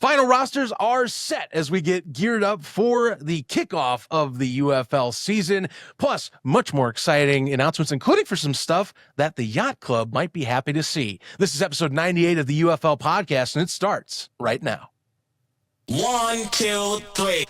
Final rosters are set as we get geared up for the kickoff of the UFL season, plus much more exciting announcements, including for some stuff that the Yacht Club might be happy to see. This is episode 98 of the UFL podcast, and it starts right now. 1, 2, 3.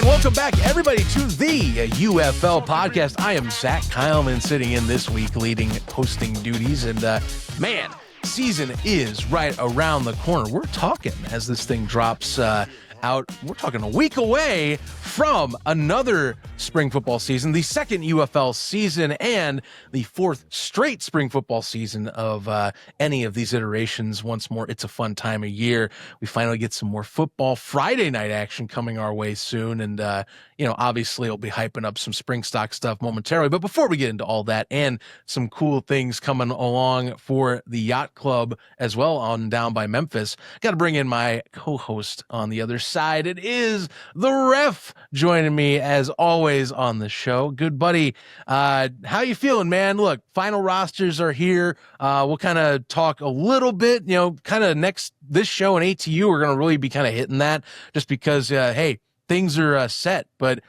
Welcome back, everybody, to the UFL podcast. I am Zach Kyleman, sitting in this week, leading hosting duties. And man, season is right around the corner. We're talking, as this thing drops out, we're talking a week away from another spring football season, the second UFL season, and the fourth straight spring football season of any of these iterations. Once more, it's a fun time of year. We finally get some more football Friday night action coming our way soon, and obviously it'll be hyping up some spring stock stuff momentarily. But before we get into all that and some cool things coming along for the Yacht Club as well on down by Memphis, got to bring in my co-host on the other side. It is the Ref joining me as always on the show. Good buddy. How you feeling, man? Look, final rosters are here. We'll kind of talk a little bit, kind of this show and ATU, we're going to really be kind of hitting that just because, hey, things are set, but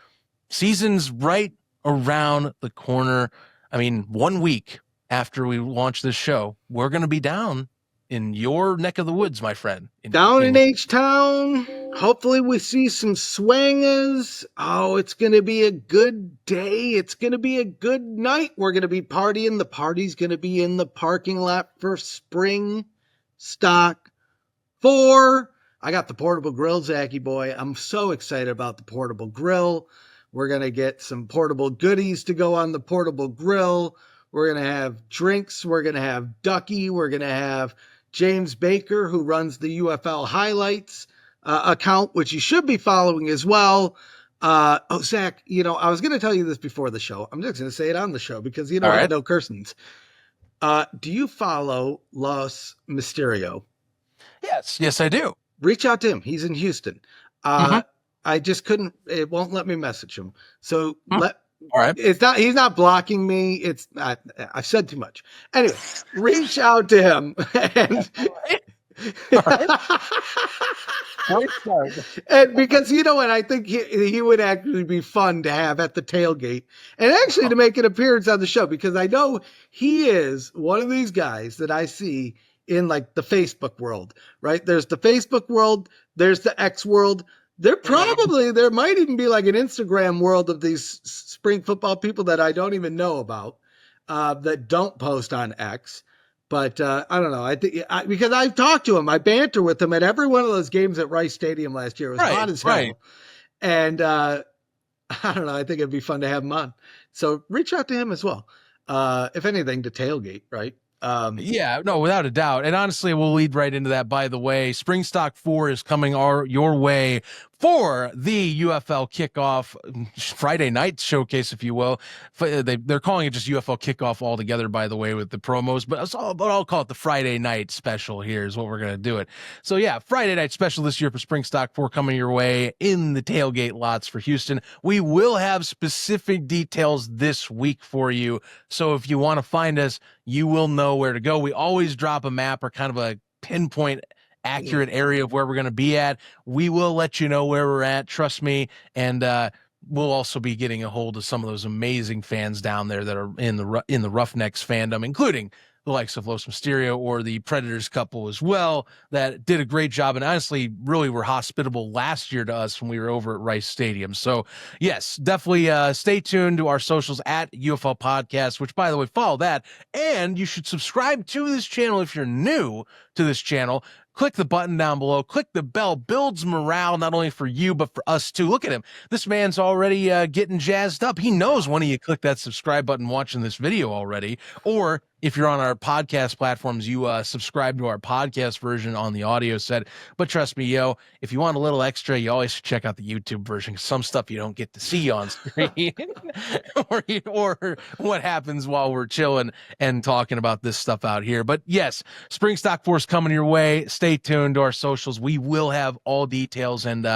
season's right around the corner. I mean, 1 week after we launch this show, we're going to be down in your neck of the woods, my friend. Down in H-Town. Hopefully we see some swangers. Oh, it's going to be a good day. It's going to be a good night. We're going to be partying. The party's going to be in the parking lot for Spring Stock 4. I got the portable grill, Zachy boy. I'm so excited about the portable grill. We're going to get some portable goodies to go on the portable grill. We're going to have drinks. We're going to have Ducky. We're going to have James Baker, who runs the UFL Highlights account, which you should be following as well. Zach, I was going to tell you this before the show. I'm just going to say it on the show because, All right. no cursings. Do you follow Los Mysterio? Yes, I do. Reach out to him. He's in Houston. I just couldn't, it won't let me message him. So All right. he's not blocking me. I've said too much. Anyway, reach out to him. And because I think he would actually be fun to have at the tailgate and actually to make an appearance on the show, because I know he is one of these guys that I see in like the Facebook world, right? There's the Facebook world, there's the X world. There might even be like an Instagram world of these spring football people that I don't even know about, that don't post on X. But I don't know. I think because I've talked to him, I banter with him at every one of those games at Rice Stadium last year. It was hot as hell. Right. And I don't know. I think it'd be fun to have him on. So reach out to him as well. If anything, to tailgate, right? Without a doubt. And honestly, we'll lead right into that. By the way, Spring Stock 4 is coming your way for the UFL kickoff Friday night showcase, if you will. They're calling it just UFL kickoff altogether, by the way, with the promos, but I'll call it the Friday night special. Here is what we're going to do it. So yeah, Friday night special this year for Spring Stock 4 coming your way in the tailgate lots for Houston. We will have specific details this week for you. So if you want to find us, you will know where to go. We always drop a map or kind of a pinpoint accurate area of where we're going to be at. We will let you know where we're at, trust me, and we'll also be getting a hold of some of those amazing fans down there that are in the Roughnecks fandom, including the likes of Los Mysterio or the Predators couple as well, that did a great job and honestly really were hospitable last year to us when we were over at Rice Stadium. So yes, definitely stay tuned to our socials at UFL Podcast, which, by the way, follow that. And you should subscribe to this channel if you're new to this channel. click the button down below, click the bell, builds morale, not only for you, but for us too. Look at him. This man's already getting jazzed up. He knows when you click that subscribe button watching this video already, or if you're on our podcast platforms, you subscribe to our podcast version on the audio set. But trust me, if you want a little extra, you always check out the YouTube version. Some stuff you don't get to see on screen or what happens while we're chilling and talking about this stuff out here. But yes, Spring Stock Force coming your way. Stay tuned to our socials. We will have all details and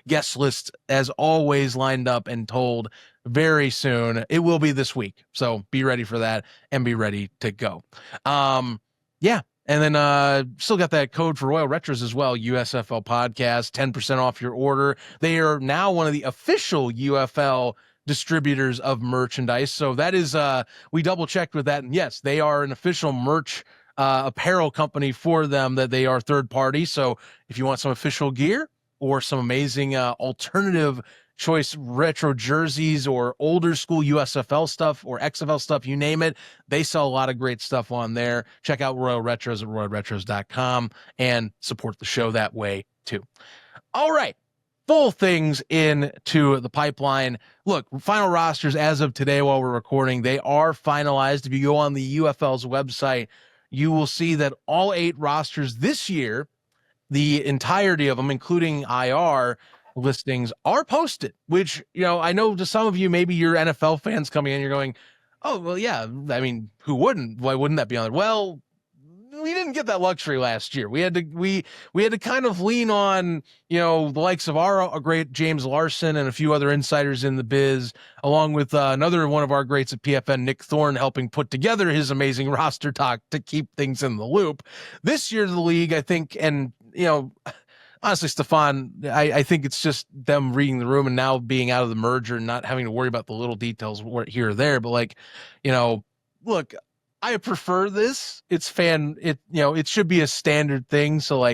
guest lists, as always, lined up and told very soon. It will be this week, so be ready for that and be ready to go. Yeah, and then still got that code for Royal Retros as well, USFL podcast, 10% off your order. They are now one of the official UFL distributors of merchandise, so that is we double checked with that, and yes, they are an official merch apparel company for them, that they are third party. So if you want some official gear or some amazing alternative choice retro jerseys or older school USFL stuff or XFL stuff, you name it, they sell a lot of great stuff on there. Check out Royal Retros at royalretros.com and support the show that way too. All right, full things into the pipeline. Look, final rosters as of today while we're recording, they are finalized. If you go on the UFL's website, you will see that all 8 rosters this year, the entirety of them, including IR listings, are posted, which, I know to some of you, maybe you're NFL fans coming in, you're going, oh, well, yeah, I mean, who wouldn't? Why wouldn't that be on there? Well, we didn't get that luxury last year. We had to kind of lean on, the likes of our great James Larson and a few other insiders in the biz, along with another one of our greats at PFN, Nick Thorne, helping put together his amazing roster talk to keep things in the loop. This year, the league, I think, and, honestly, Stefan, I think it's just them reading the room and now being out of the merger and not having to worry about the little details here or there. But look, I prefer this. It should be a standard thing. So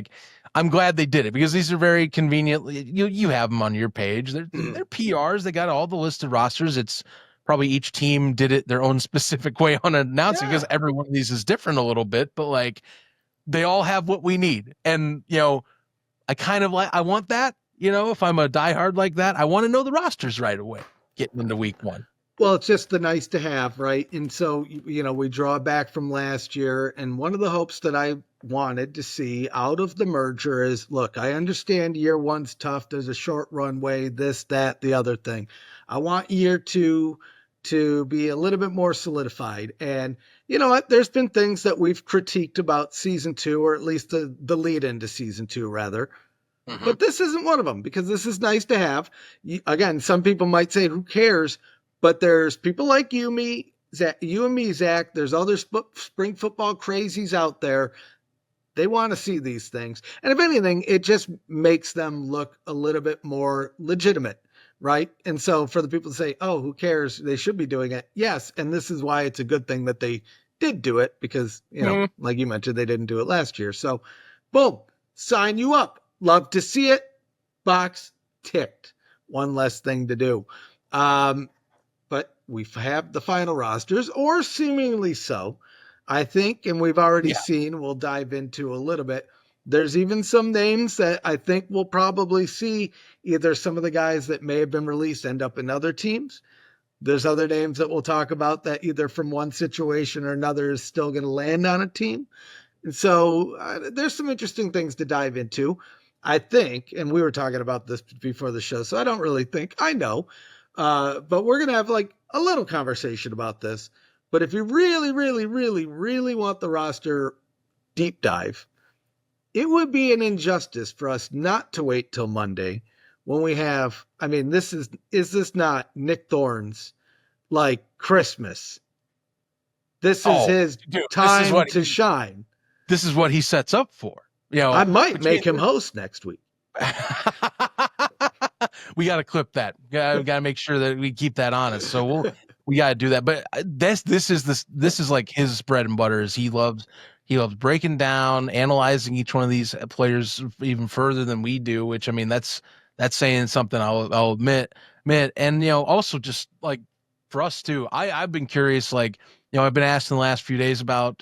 I'm glad they did it, because these are very conveniently, you have them on your page. They're PRs. They got all the listed rosters. It's probably each team did it their own specific way on announcing, because every one of these is different a little bit, but they all have what we need. And, I kind of I want that, if I'm a diehard like that, I want to know the rosters right away getting into week 1. Well, it's just the nice to have, right? And so, we draw back from last year, and one of the hopes that I wanted to see out of the merger is, look, I understand year 1's tough. There's a short runway, this, that, the other thing. I want year 2 to be a little bit more solidified. And you know what? There's been things that we've critiqued about season 2, or at least the lead into season 2, rather. Mm-hmm. But this isn't one of them, because this is nice to have. Again, some people might say, who cares? But there's people like you, and me, Zach. There's other spring football crazies out there. They want to see these things. And if anything, it just makes them look a little bit more legitimate, right? And so for the people to say, oh, who cares? They should be doing it. Yes. And this is why it's a good thing that they did do it, because, like you mentioned, they didn't do it last year. So, boom, sign you up. Love to see it. Box ticked. One less thing to do. But we have the final rosters, or seemingly so, I think, and we've already seen, we'll dive into a little bit. There's even some names that I think we'll probably see, either some of the guys that may have been released end up in other teams. There's other names that we'll talk about that either from one situation or another is still going to land on a team. And so there's some interesting things to dive into, I think. And we were talking about this before the show, so I don't really think I know. But we're going to have a little conversation about this. But if you really, really, really, really want the roster deep dive, it would be an injustice for us not to wait till Monday when we have, is this not Nick Thorne's Christmas? This is his time to shine. This is what he sets up for. I might make him host next week. We got to clip that. We got to make sure that we keep that honest. So we got to do that. But this is like his bread and butter. Is he loves breaking down, analyzing each one of these players even further than we do. Which that's saying something. I'll admit. And also just for us too. I've been curious. I've been asked in the last few days about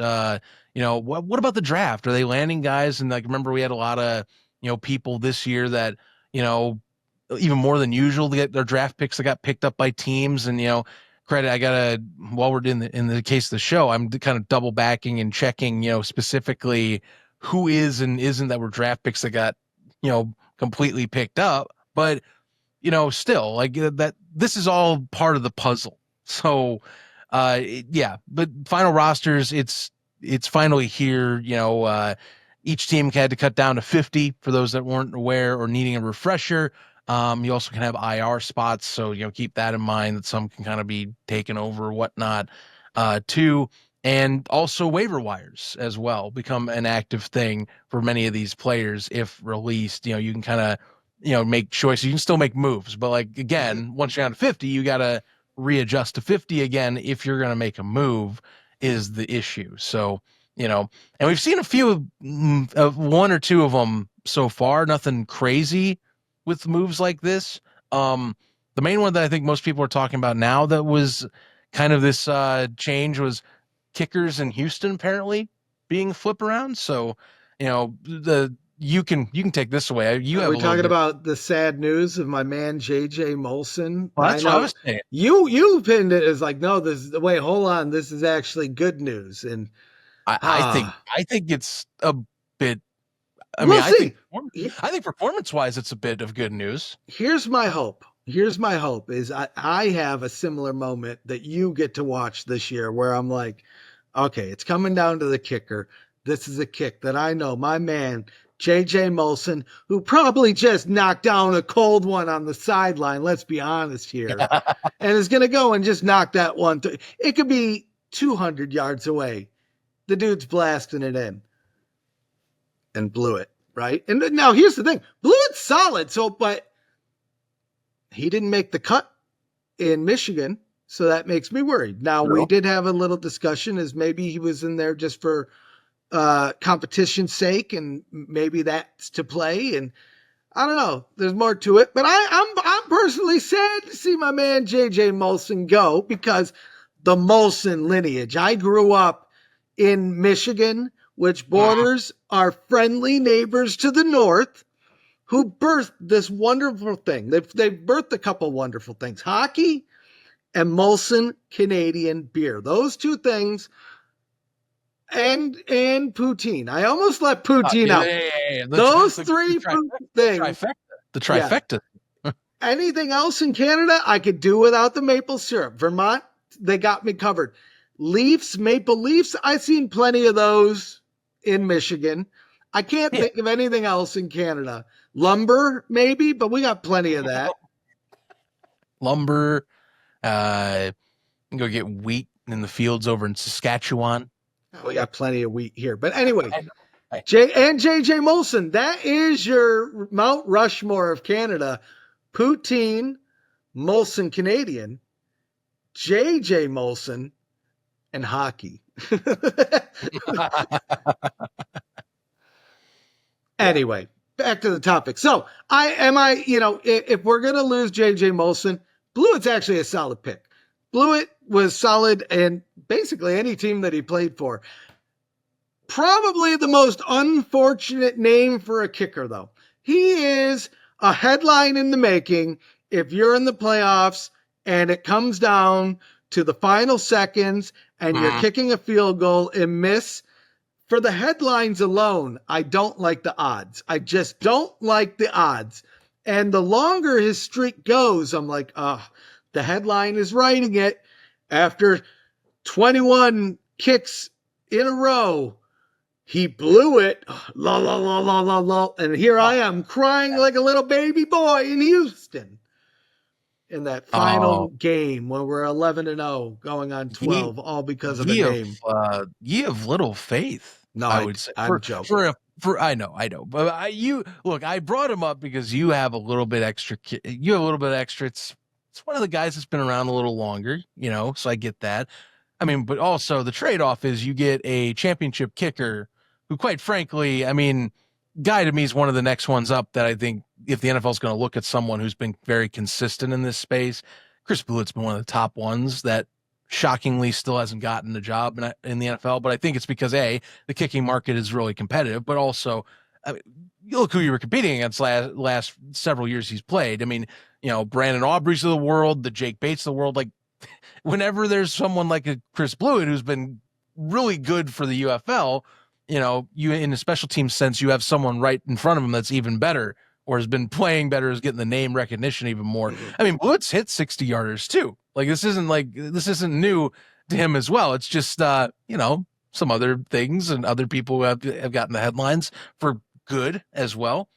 what about the draft? Are they landing guys? And like, remember we had a lot of, people this year that, even more than usual to get their draft picks that got picked up by teams. And, credit, I gotta, while we're in the case of the show, I'm kind of double backing and checking, specifically who is and isn't that were draft picks that got, completely picked up. But, still like that, this is all part of the puzzle. So, yeah, but final rosters, it's finally here. Each team had to cut down to 50 for those that weren't aware or needing a refresher. You also can have IR spots, so keep that in mind that some can kind of be taken over or whatnot, too. And also waiver wires as well become an active thing for many of these players. If released, you can kind of make choices. You can still make moves, but like again, once you're down to 50, you got to readjust to 50 again if you're going to make a move is the issue. So, and we've seen a few of one or two of them so far, nothing crazy with moves like this. The main one that I think most people are talking about now that was kind of this change was kickers in Houston apparently being flip around. So, you can take this away. Are we talking about the sad news of my man JJ Molson? Well, that's what I was saying. You pinned it as like, no, wait, hold on, this is actually good news. And I think it's a bit. I think performance-wise, it's a bit of good news. Here's my hope. Is I have a similar moment that you get to watch this year where I'm like, okay, it's coming down to the kicker. This is a kick that I know my man, JJ Molson, who probably just knocked down a cold one on the sideline, let's be honest here, and is going to go and just knock that one. It could be 200 yards away. The dude's blasting it in and blew it, right? And now here's the thing. Blew it solid, but he didn't make the cut in Michigan, so that makes me worried. Now, we did have a little discussion as maybe he was in there just for competition's sake, and maybe that's to play. And I don't know. There's more to it, but I'm personally sad to see my man JJ Molson go because the Molson lineage. I grew up in Michigan, which borders our friendly neighbors to the north, who birthed this wonderful thing. They've birthed a couple wonderful things: hockey and Molson Canadian beer. Those two things. And poutine. I almost let poutine out. Yeah. Those three things. The trifecta. Yeah. Anything else in Canada, I could do without the maple syrup. Vermont, they got me covered. Maple Leafs, I've seen plenty of those in Michigan. I can't think of anything else in Canada. Lumber, maybe, but we got plenty of that. Lumber. You can go get wheat in the fields over in Saskatchewan. We got plenty of wheat here. But anyway, JJ Molson, that is your Mount Rushmore of Canada. Poutine, Molson Canadian, JJ Molson, and hockey. Anyway, back to the topic. So if we're going to lose JJ Molson, Blewett's actually a solid pick. Blewett was solid in basically any team that he played for. Probably the most unfortunate name for a kicker, though. He is a headline in the making if you're in the playoffs and it comes down to the final seconds and you're kicking a field goal and miss. For the headlines alone, I don't like the odds. I just don't like the odds. And the longer his streak goes, I'm like, the headline is writing it. After 21 kicks in a row, he blew it. La, la, la, la, la, la. And here I am crying like a little baby boy in Houston in that final game when we're 11-0 going on 12, all because of a name. You have little faith. No, I would say. I'm joking. I know, but I brought him up because you have a little bit extra. You have a little bit extra. It's one of the guys that's been around a little longer, so I get that. I mean, but also the trade-off is you get a championship kicker who, quite frankly, Guy to me is one of the next ones up that I think if the NFL is going to look at someone who's been very consistent in this space, Chris Blewett's been one of the top ones that shockingly still hasn't gotten the job in the NFL. But I think it's because the kicking market is really competitive, but also, I mean, you look who you were competing against last several years he's played. I mean, Brandon Aubrey's of the world, the Jake Bates of the world. Like, whenever there's someone like a Chris Blewett who's been really good for the UFL, you in a special team sense, you have someone right in front of him that's even better or has been playing better, is getting the name recognition even more. I mean, Blewett's hit 60 yarders too. Like, this isn't new to him as well. It's just, some other things and other people who have gotten the headlines for good as well.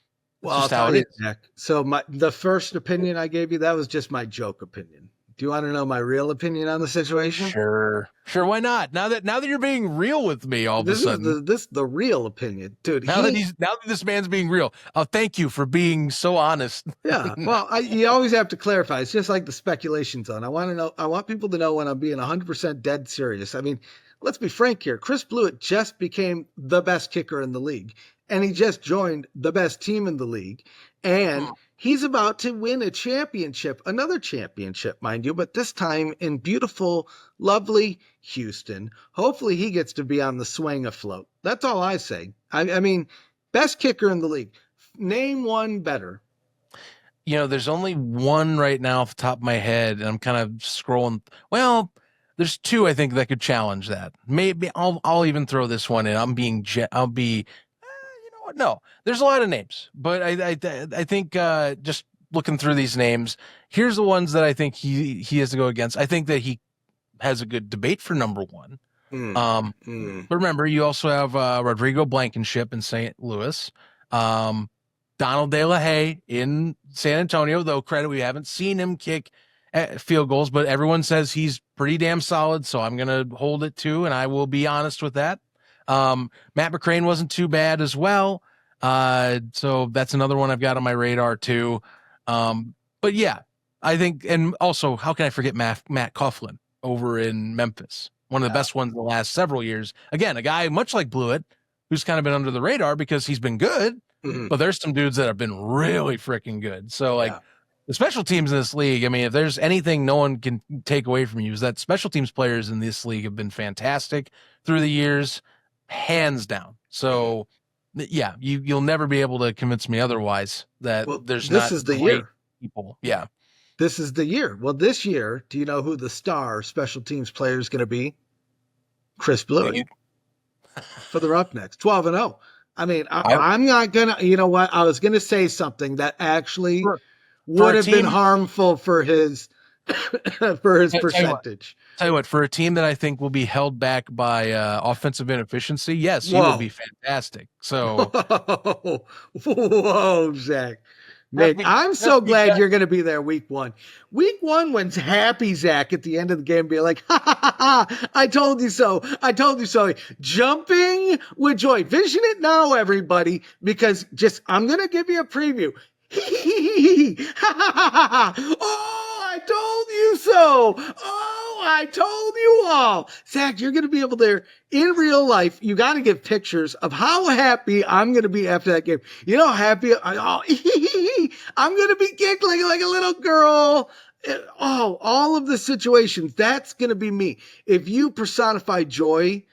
Well, I'll tell you, Zach. So the first opinion I gave you, that was just my joke opinion. Do you want to know my real opinion on the situation? Sure. Why not? Now that you're being real with me, all of a sudden, this is the real opinion, dude. Now that this man's being real, thank you for being so honest. Yeah. Well, you always have to clarify. It's just like the speculation zone. I want people to know when I'm being 100% dead serious. I mean, let's be frank here. Chris Blewett just became the best kicker in the league, and he just joined the best team in the league, and he's about to win a championship, another championship, mind you, but this time in beautiful, lovely Houston. Hopefully he gets to be on the swing afloat. That's all I say. I mean, best kicker in the league. Name one better. There's only one right now off the top of my head, and I'm kind of scrolling. Well, there's two I think that could challenge that. Maybe I'll even throw this one in. No, there's a lot of names, but I think just looking through these names, here's the ones that I think he has to go against. I think that he has a good debate for number one. But remember, you also have Rodrigo Blankenship in St. Louis, Donald De La Haye in San Antonio, though credit, we haven't seen him kick field goals, but everyone says he's pretty damn solid, so I'm going to hold it too, and I will be honest with that. Matt McCrane wasn't too bad as well. So that's another one I've got on my radar too. But yeah, I think, and also, how can I forget Matt Coughlin over in Memphis? One of the best ones in the last several years. Again, a guy much like Blewett, who's kind of been under the radar because he's been good, but there's some dudes that have been really freaking good. So the special teams in this league, I mean, if there's anything no one can take away from you, is that special teams players in this league have been fantastic through the years. Hands down. So, yeah, you'll never be able to convince me otherwise that there's this is the year. People. Yeah. This is the year. Well, this year, do you know who the star special teams player is going to be? Chris Blewett for the Roughnecks, 12-0. I mean, I'm not going to, you know what? I was going to say something that actually would have been harmful for his percentage. Tell you what, for a team that I think will be held back by offensive inefficiency, yes, he will be fantastic. So, whoa, Zach. Man, I'm so glad you're going to be there week one. Week one, when's happy Zach at the end of the game be like, ha, ha, ha, ha, I told you so. I told you so. Jumping with joy. Vision it now, everybody, because I'm going to give you a preview. Oh, I told you so. Oh, I told you all. Zach, you're going to be able to, in real life, you got to give pictures of how happy I'm going to be after that game. You know how happy I'm going to be kicked like a little girl. Oh, all of the situations. That's going to be me. If you personify joy,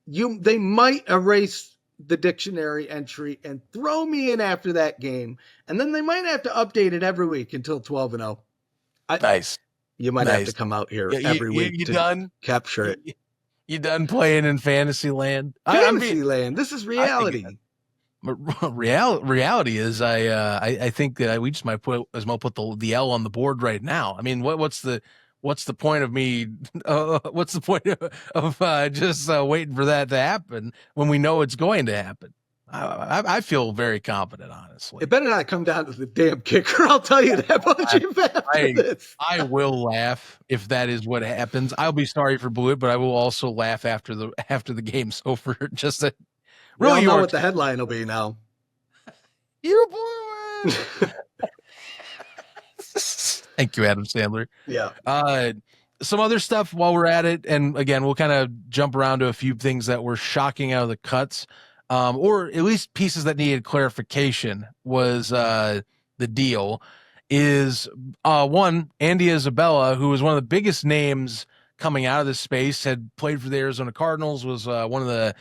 they might erase the dictionary entry and throw me in after that game. And then they might have to update it every week until 12-0. Nice. You might have to come out here every week to capture it. You done playing in fantasy land? Fantasy land. This is reality. Reality is, I think that we just might put the L on the board right now. I mean, what's the point of me? What's the point of just waiting for that to happen when we know it's going to happen? I feel very confident, honestly. It better not come down to the damn kicker. I'll tell you that after this. I will laugh if that is what happens. I'll be sorry for Blewett, but I will also laugh after the game's over. Just that. Really, know what the headline will be now. You blew it. Thank you, Adam Sandler. Yeah. Some other stuff while we're at it, and again, we'll kind of jump around to a few things that were shocking out of the cuts, or at least pieces that needed clarification. Was the deal is one Andy Isabella, who was one of the biggest names coming out of this space, had played for the Arizona Cardinals, was one of the,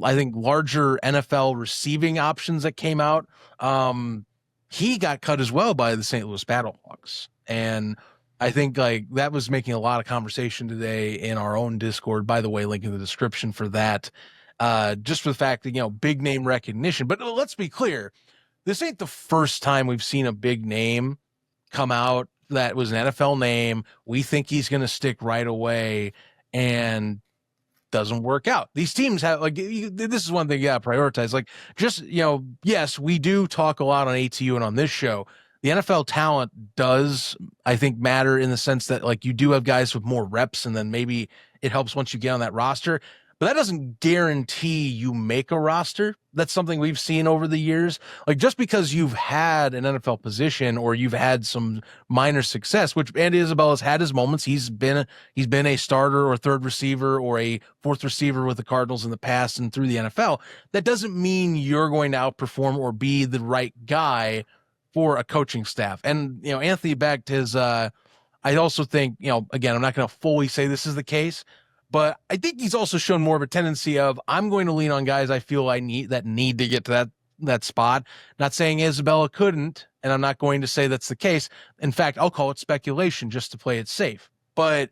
I think, larger NFL receiving options that came out. He got cut as well by the St. Louis Battlehawks. And I think like that was making a lot of conversation today in our own Discord. By the way, link in the description for that. Just for the fact that, big name recognition. But let's be clear, this ain't the first time we've seen a big name come out that was an NFL name. We think he's going to stick right away, and doesn't work out. These teams have this is one thing you got to prioritize. Like, just, yes, we do talk a lot on ATU and on this show. The NFL talent does, I think, matter in the sense that like you do have guys with more reps, and then maybe it helps once you get on that roster. But that doesn't guarantee you make a roster. That's something we've seen over the years. Like, just because you've had an NFL position or you've had some minor success, which Andy Isabella has had his moments. He's been a starter or third receiver or a fourth receiver with the Cardinals in the past and through the NFL. That doesn't mean you're going to outperform or be the right guy for a coaching staff. And, Anthony Becht has, I also think, again, I'm not going to fully say this is the case, but I think he's also shown more of a tendency of, I'm going to lean on guys I feel I need to get to that spot. Not saying Isabella couldn't, and I'm not going to say that's the case. In fact, I'll call it speculation just to play it safe. But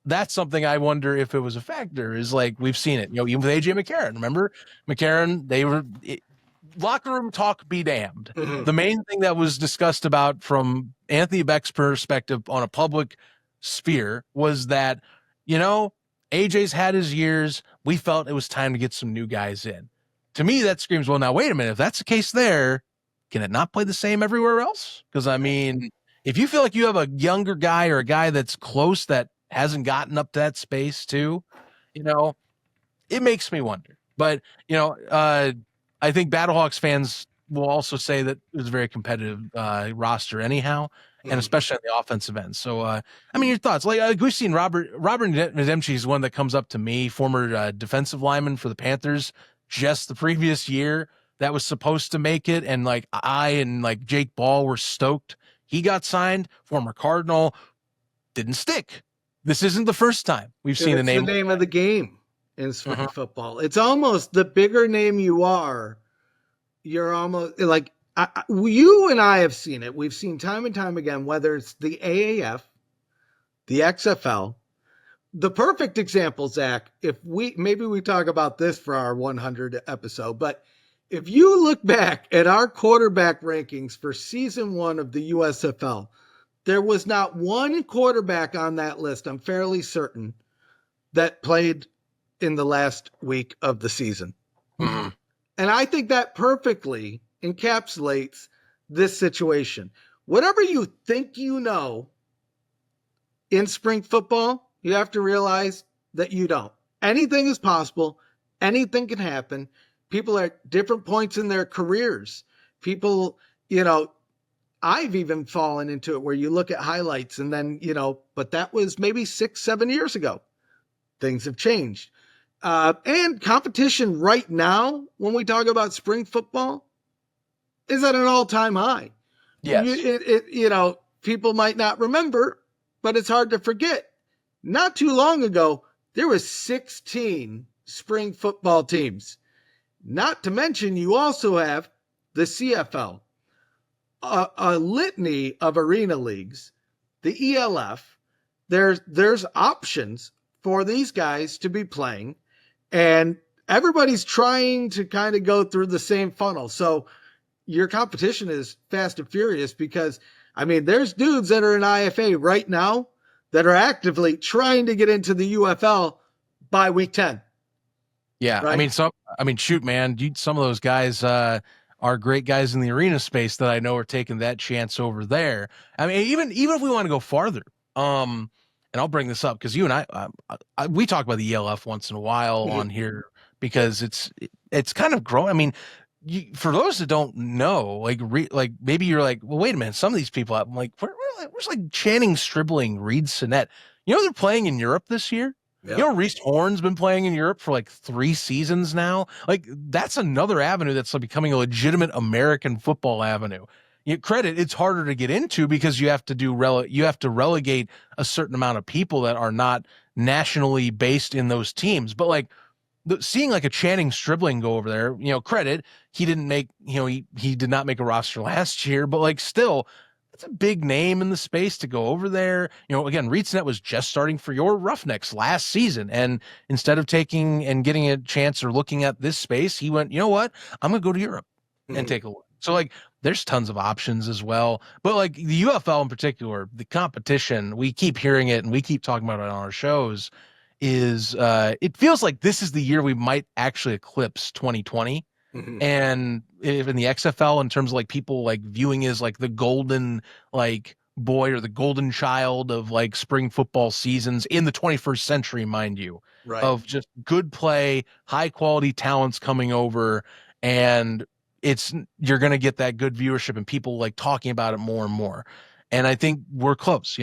that's something I wonder if it was a factor, is like, we've seen it, even with AJ McCarron. Remember McCarron, locker room talk be damned. Mm-hmm. The main thing that was discussed about from Anthony Becht's perspective on a public sphere was that, AJ's had his years. We felt it was time to get some new guys in. To me, that screams, well, now, wait a minute. If that's the case there, can it not play the same everywhere else? Because, if you feel like you have a younger guy or a guy that's close that hasn't gotten up to that space too, it makes me wonder. But, I think Battlehawks fans will also say that it was a very competitive roster anyhow, and especially on the offensive end. So, your thoughts? Like we've seen Robert Ndemche is one that comes up to me, former defensive lineman for the Panthers, just the previous year that was supposed to make it, and I and Jake Ball were stoked he got signed. Former Cardinal, didn't stick. This isn't the first time we've seen the name. The name of the game in spring football. It's almost the bigger name you are, you're almost like. You and I have seen it. We've seen time and time again, whether it's the AAF, the XFL. The perfect example, Zach, maybe we talk about this for our 100 episode, but if you look back at our quarterback rankings for season 1 of the USFL, there was not one quarterback on that list, I'm fairly certain, that played in the last week of the season. Mm-hmm. And I think that perfectly encapsulates this situation. Whatever you think in spring football, you have to realize that you don't. Anything is possible. Anything can happen. People are at different points in their careers. People, I've even fallen into it where you look at highlights and then, but that was maybe 6-7 years ago. Things have changed. And competition right now, when we talk about spring football, is at an all-time high. Yes. People might not remember, but it's hard to forget. Not too long ago, there were 16 spring football teams. Not to mention, you also have the CFL, a litany of arena leagues, the ELF. There's options for these guys to be playing, and everybody's trying to kind of go through the same funnel. So your competition is fast and furious because, there's dudes that are in IFA right now that are actively trying to get into the UFL by week 10. Yeah. Right? Shoot, man, some of those guys are great guys in the arena space that I know are taking that chance over there. Even if we want to go farther, and I'll bring this up because you and I we talk about the ELF once in a while on here because it's kind of growing. For those that don't know, maybe you're like, well, wait a minute, some of these people, I'm like, where's Channing Stribling, Reed Sinnett? They're playing in Europe this year. Yep. Reese Horn's been playing in Europe for 3 seasons now. That's another avenue that's becoming a legitimate American football avenue. credit, it's harder to get into because you have to you have to relegate a certain amount of people that are not nationally based in those teams. But like seeing like a Channing Stribling go over there, credit, he didn't make, he did not make a roster last year, but like still, it's a big name in the space to go over there. Again, ReadsNet was just starting for your Roughnecks last season. And instead of taking and getting a chance or looking at this space, he went, you know what? I'm going to go to Europe and take a look. So like there's tons of options as well. But like the UFL in particular, the competition, we keep hearing it and we keep talking about it on our shows, is it feels like this is the year we might actually eclipse 2020. And if in the XFL, in terms of like people like viewing as like the golden like boy or the golden child of like spring football seasons in the 21st century, mind you, of just good play, high quality talents coming over, and you're going to get that good viewership and people like talking about it more and more. And I think we're close,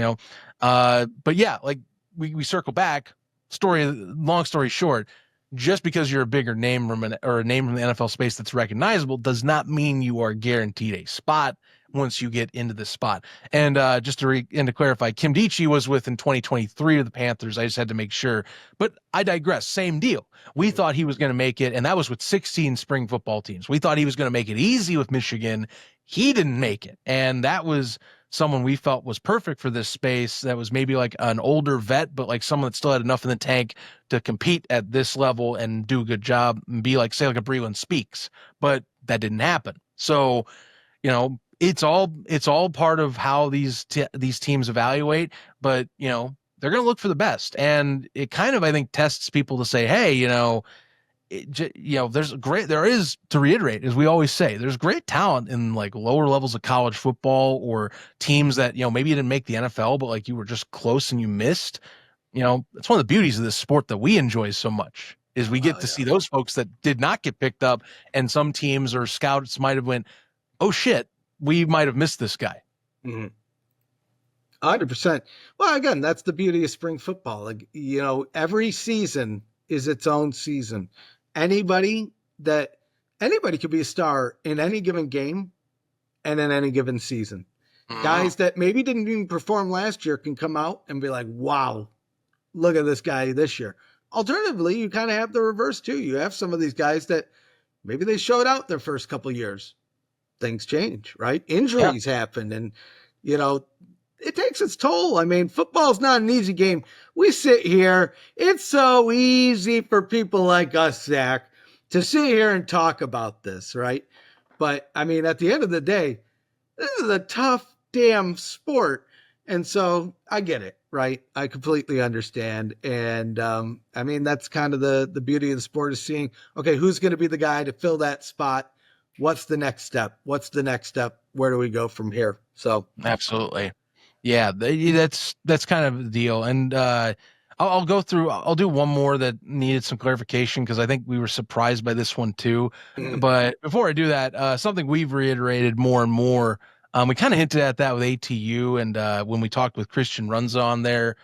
but yeah, like we circle back. Long story short, just because you're a bigger name or a name from the NFL space that's recognizable does not mean you are guaranteed a spot once you get into the spot. And just to clarify, Kim Dichie was with in 2023 of the Panthers. I just had to make sure, but I digress. Same deal. We thought he was going to make it, and that was with 16 spring football teams. We thought he was going to make it easy with Michigan. He didn't make it, and that was someone we felt was perfect for this space. That was maybe like an older vet, but like someone that still had enough in the tank to compete at this level and do a good job and be like, say, like a Breland Speaks, but that didn't happen. So, it's all part of how these teams evaluate, but they're going to look for the best. And it kind of, I think, tests people to say, hey, there is, to reiterate, as we always say, there's great talent in like lower levels of college football or teams that, maybe you didn't make the NFL, but like you were just close and you missed. It's one of the beauties of this sport that we enjoy so much is we get to see those folks that did not get picked up, and some teams or scouts might have went, oh shit, we might have missed this guy. 100%. Well, again, that's the beauty of spring football. Like, every season is its own season. Anybody could be a star in any given game and in any given season. Guys that maybe didn't even perform last year can come out and be like, wow, look at this guy this year. Alternatively, you kind of have the reverse too. You have some of these guys that maybe they showed out their first couple years. Things change, right? Injuries happen, and it takes its toll. I mean, football's not an easy game. We sit here. It's so easy for people like us, Zach, to sit here and talk about this, right? But I mean, at the end of the day, this is a tough damn sport. And so I get it, right? I completely understand. And I mean, that's kind of the beauty of the sport, is seeing, okay, who's going to be the guy to fill that spot? What's the next step? Where do we go from here? So absolutely. Yeah, that's kind of the deal. And I'll go through, I'll do one more that needed some clarification because I think we were surprised by this one too. But before I do that, something we've reiterated more and more, we kind of hinted at that with ATU and when we talked with Christian Runza on there,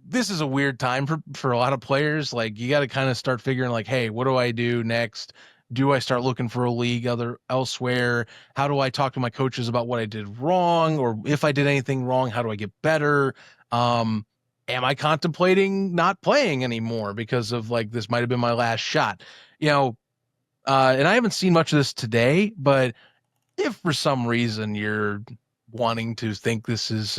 this is a weird time for a lot of players. Like you got to kind of start figuring like, hey, what do I do next? Do I start looking for a league elsewhere? How do I talk to my coaches about what I did wrong? Or if I did anything wrong, how do I get better? Am I contemplating not playing anymore because of like, this might've been my last shot, and I haven't seen much of this today, but if for some reason you're wanting to think this is,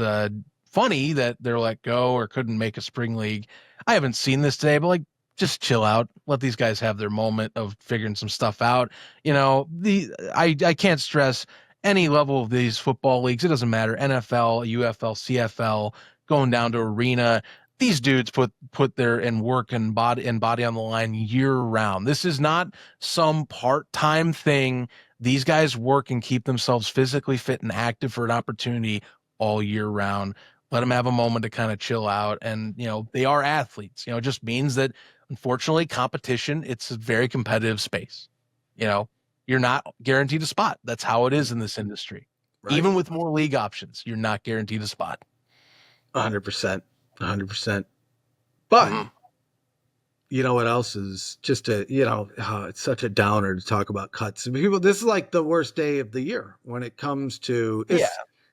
funny that they're let go or couldn't make a spring league, I haven't seen this today, but like, just chill out. Let these guys have their moment of figuring some stuff out. I can't stress any level of these football leagues. It doesn't matter. NFL, UFL, CFL, going down to arena. These dudes put their work and body on the line year round. This is not some part-time thing. These guys work and keep themselves physically fit and active for an opportunity all year round. Let them have a moment to kind of chill out. And, they are athletes. It just means that, unfortunately, competition, it's a very competitive space. You're not guaranteed a spot. That's how it is in this industry. Right. Even with more league options, you're not guaranteed a spot. 100%. 100%. But you know what else is just it's such a downer to talk about cuts. People, this is like the worst day of the year when it comes to Yeah.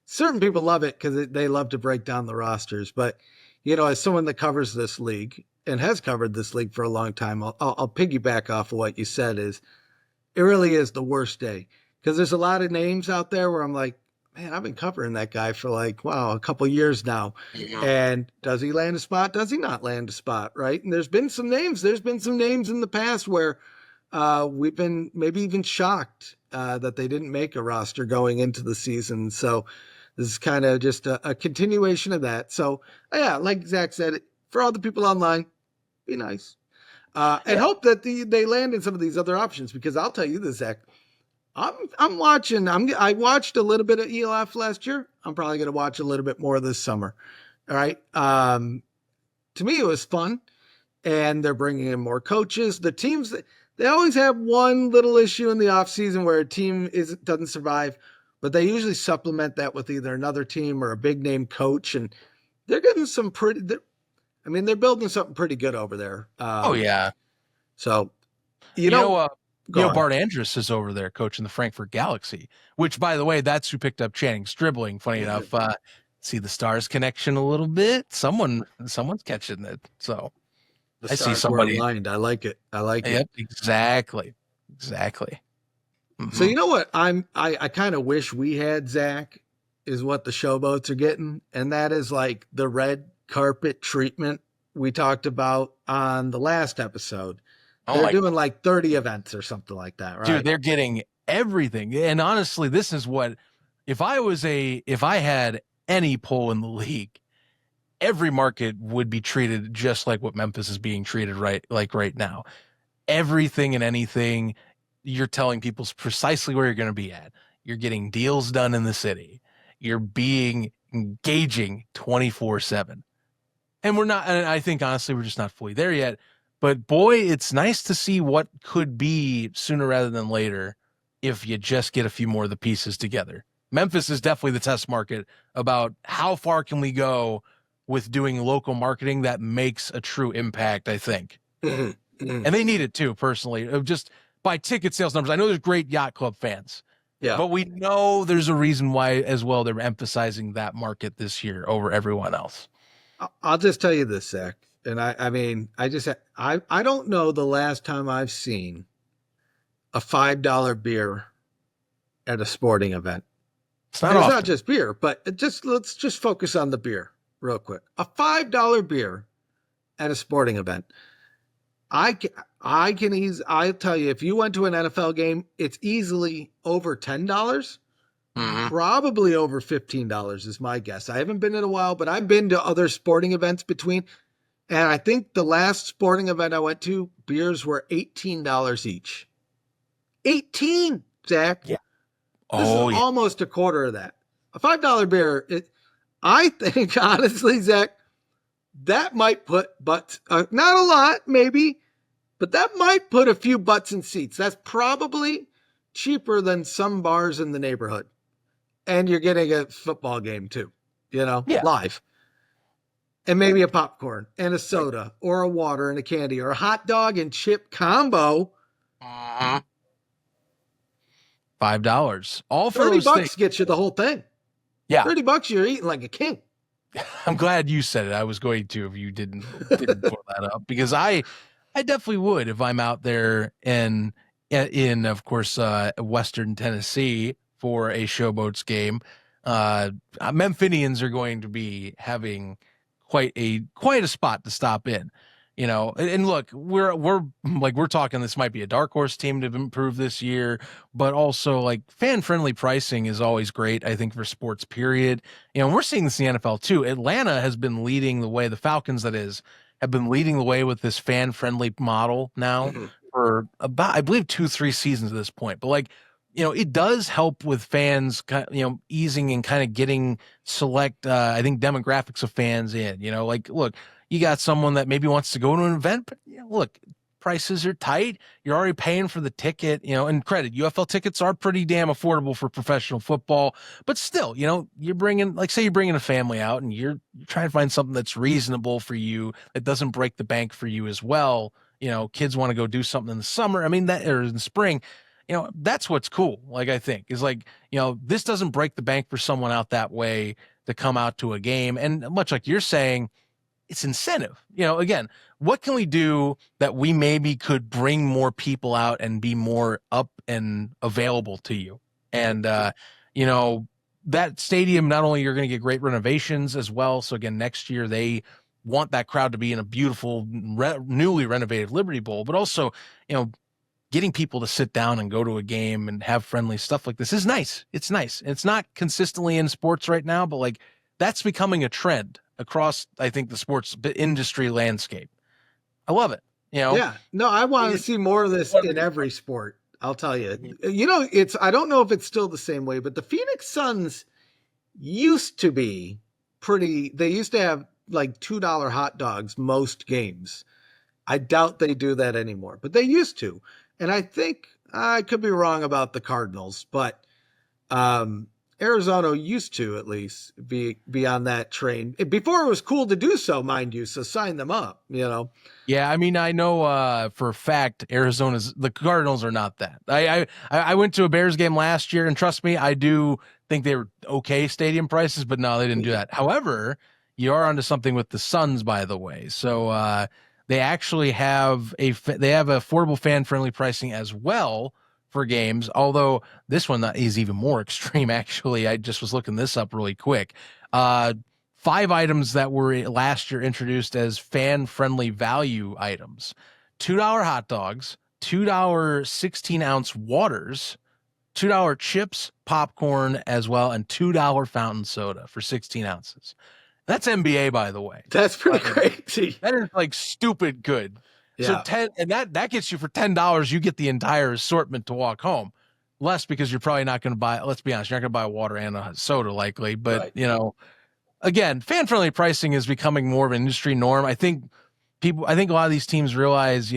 certain people love it because they love to break down the rosters. But, as someone that covers this league and has covered this league for a long time, I'll piggyback off of what you said is it really is the worst day because there's a lot of names out there where I'm like, man, I've been covering that guy for a couple years now. Mhm. And does he land a spot? Does he not land a spot? Right. And there's been some names in the past where we've been maybe even shocked that they didn't make a roster going into the season. So this is kind of just a continuation of that. So yeah, like Zach said, for all the people online, be nice. And hope that they land in some of these other options, because I'll tell you this, Zach, I'm watching. I watched a little bit of ELF last year. I'm probably going to watch a little bit more this summer. All right. To me, it was fun, and they're bringing in more coaches. The teams, they always have one little issue in the off season where a team doesn't survive, but they usually supplement that with either another team or a big name coach, and they're getting some pretty. They're building something pretty good over there. Oh yeah. So, Bart Andrus is over there coaching the Frankfurt Galaxy, which, by the way, that's who picked up Channing Stribling. Funny enough, see the Stars connection a little bit. Someone's catching it. So I see somebody aligned. I like it. Yep, exactly. Mm-hmm. So you know what I kind of wish we had, Zach, is what the Showboats are getting, and that is like the red carpet treatment we talked about on the last episode. They're doing like 30 events or something like that, right? Dude, they're getting everything. And honestly, this is what, if I had any pull in the league, every market would be treated just like what Memphis is being treated right now. Everything and anything, you're telling people precisely where you're going to be at. You're getting deals done in the city. You're being engaging 24/7. And I think honestly, we're just not fully there yet. But boy, it's nice to see what could be sooner rather than later if you just get a few more of the pieces together. Memphis is definitely the test market about how far can we go with doing local marketing that makes a true impact, I think. And they need it too, personally. Just by ticket sales numbers. I know there's great yacht club fans. Yeah. But we know there's a reason why as well they're emphasizing that market this year over everyone else. I'll just tell you this, Zach. And I don't know the last time I've seen a $5 beer at a sporting event. It's not just beer, but let's just focus on the beer real quick. A $5 beer at a sporting event. I'll tell you, if you went to an NFL game, it's easily over $10. Mm-hmm. Probably over $15 is my guess. I haven't been in a while, but I've been to other sporting events between. And I think the last sporting event I went to, beers were $18 each. 18, Zach. Yeah. This is almost a quarter of that. A $5 beer, I think, honestly, Zach, that might put butts, not a lot, maybe, but that might put a few butts in seats. That's probably cheaper than some bars in the neighborhood. And you're getting a football game too, live. And maybe a popcorn and a soda or a water and a candy or a hot dog and chip combo. $5. All for $30 gets you the whole thing. Yeah. $30, you're eating like a king. I'm glad you said it. I was going to if you didn't pull that up, because I definitely would if I'm out there in of course, Western Tennessee for a Showboats game. Memphians are going to be having quite a spot to stop in, and look, we're talking, this might be a dark horse team to improve this year, but also like fan friendly pricing is always great, I think, for sports period. We're seeing this in the NFL too. Atlanta has been leading the way. The Falcons, that is, have been leading the way with this fan friendly model now for about, I believe, 2-3 seasons at this point. But it does help with fans, easing and kind of getting select, I think, demographics of fans in. Look, you got someone that maybe wants to go to an event, but look, prices are tight. You're already paying for the ticket, and credit, UFL tickets are pretty damn affordable for professional football. But still, you're bringing, say you're bringing a family out and you're trying to find something that's reasonable for you, that doesn't break the bank for you as well. kids want to go do something in the summer. I mean, that or in the spring, that's what's cool. Like, I think is like, this doesn't break the bank for someone out that way to come out to a game. And much like you're saying, it's incentive. Again, what can we do that we maybe could bring more people out and be more up and available to you? And, that stadium, not only you're going to get great renovations as well. So again, next year, they want that crowd to be in a beautiful, newly renovated Liberty Bowl, but also, getting people to sit down and go to a game and have friendly stuff like this is nice. It's nice. It's not consistently in sports right now, but like that's becoming a trend across, I think, the sports industry landscape. I love it. Yeah, no, I want to see more of this in every sport. I'll tell you, I don't know if it's still the same way, but the Phoenix Suns used to be they used to have like $2 hot dogs most games. I doubt they do that anymore, but they used to. And I think I could be wrong about the Cardinals, but Arizona used to at least be on that train before it was cool to do so, mind you. So sign them up, Yeah, I mean, I know for a fact the Cardinals are not that. I went to a Bears game last year, and trust me, I do think they were okay stadium prices, but no, they didn't do that. However, you are onto something with the Suns, by the way. So they actually have affordable fan-friendly pricing as well for games, although this one is even more extreme, actually. I just was looking this up really quick. 5 items that were last year introduced as fan-friendly value items. $2 hot dogs, $2 16-ounce waters, $2 chips, popcorn as well, and $2 fountain soda for 16 ounces. That's NBA, by the way. That's pretty crazy. That is like stupid good. Yeah. So that gets you for $10, you get the entire assortment to walk home. Less because you're probably not going to buy, let's be honest, you're not going to buy water and a soda likely, but right. Again, fan-friendly pricing is becoming more of an industry norm. I think a lot of these teams realize,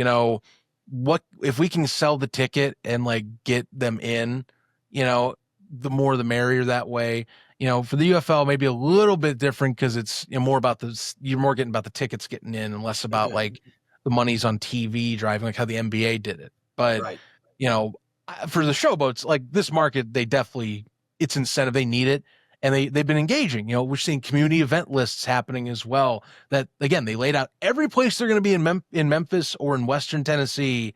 what if we can sell the ticket and like get them in, the more the merrier that way. For the UFL, maybe a little bit different because it's more about you're more getting about the tickets getting in and less about like the money's on TV driving, like how the NBA did it. But, right. For the showboats, like this market, it's incentive. They need it. And they've been engaging. We're seeing community event lists happening as well. That, again, they laid out every place they're going to be in Memphis or in Western Tennessee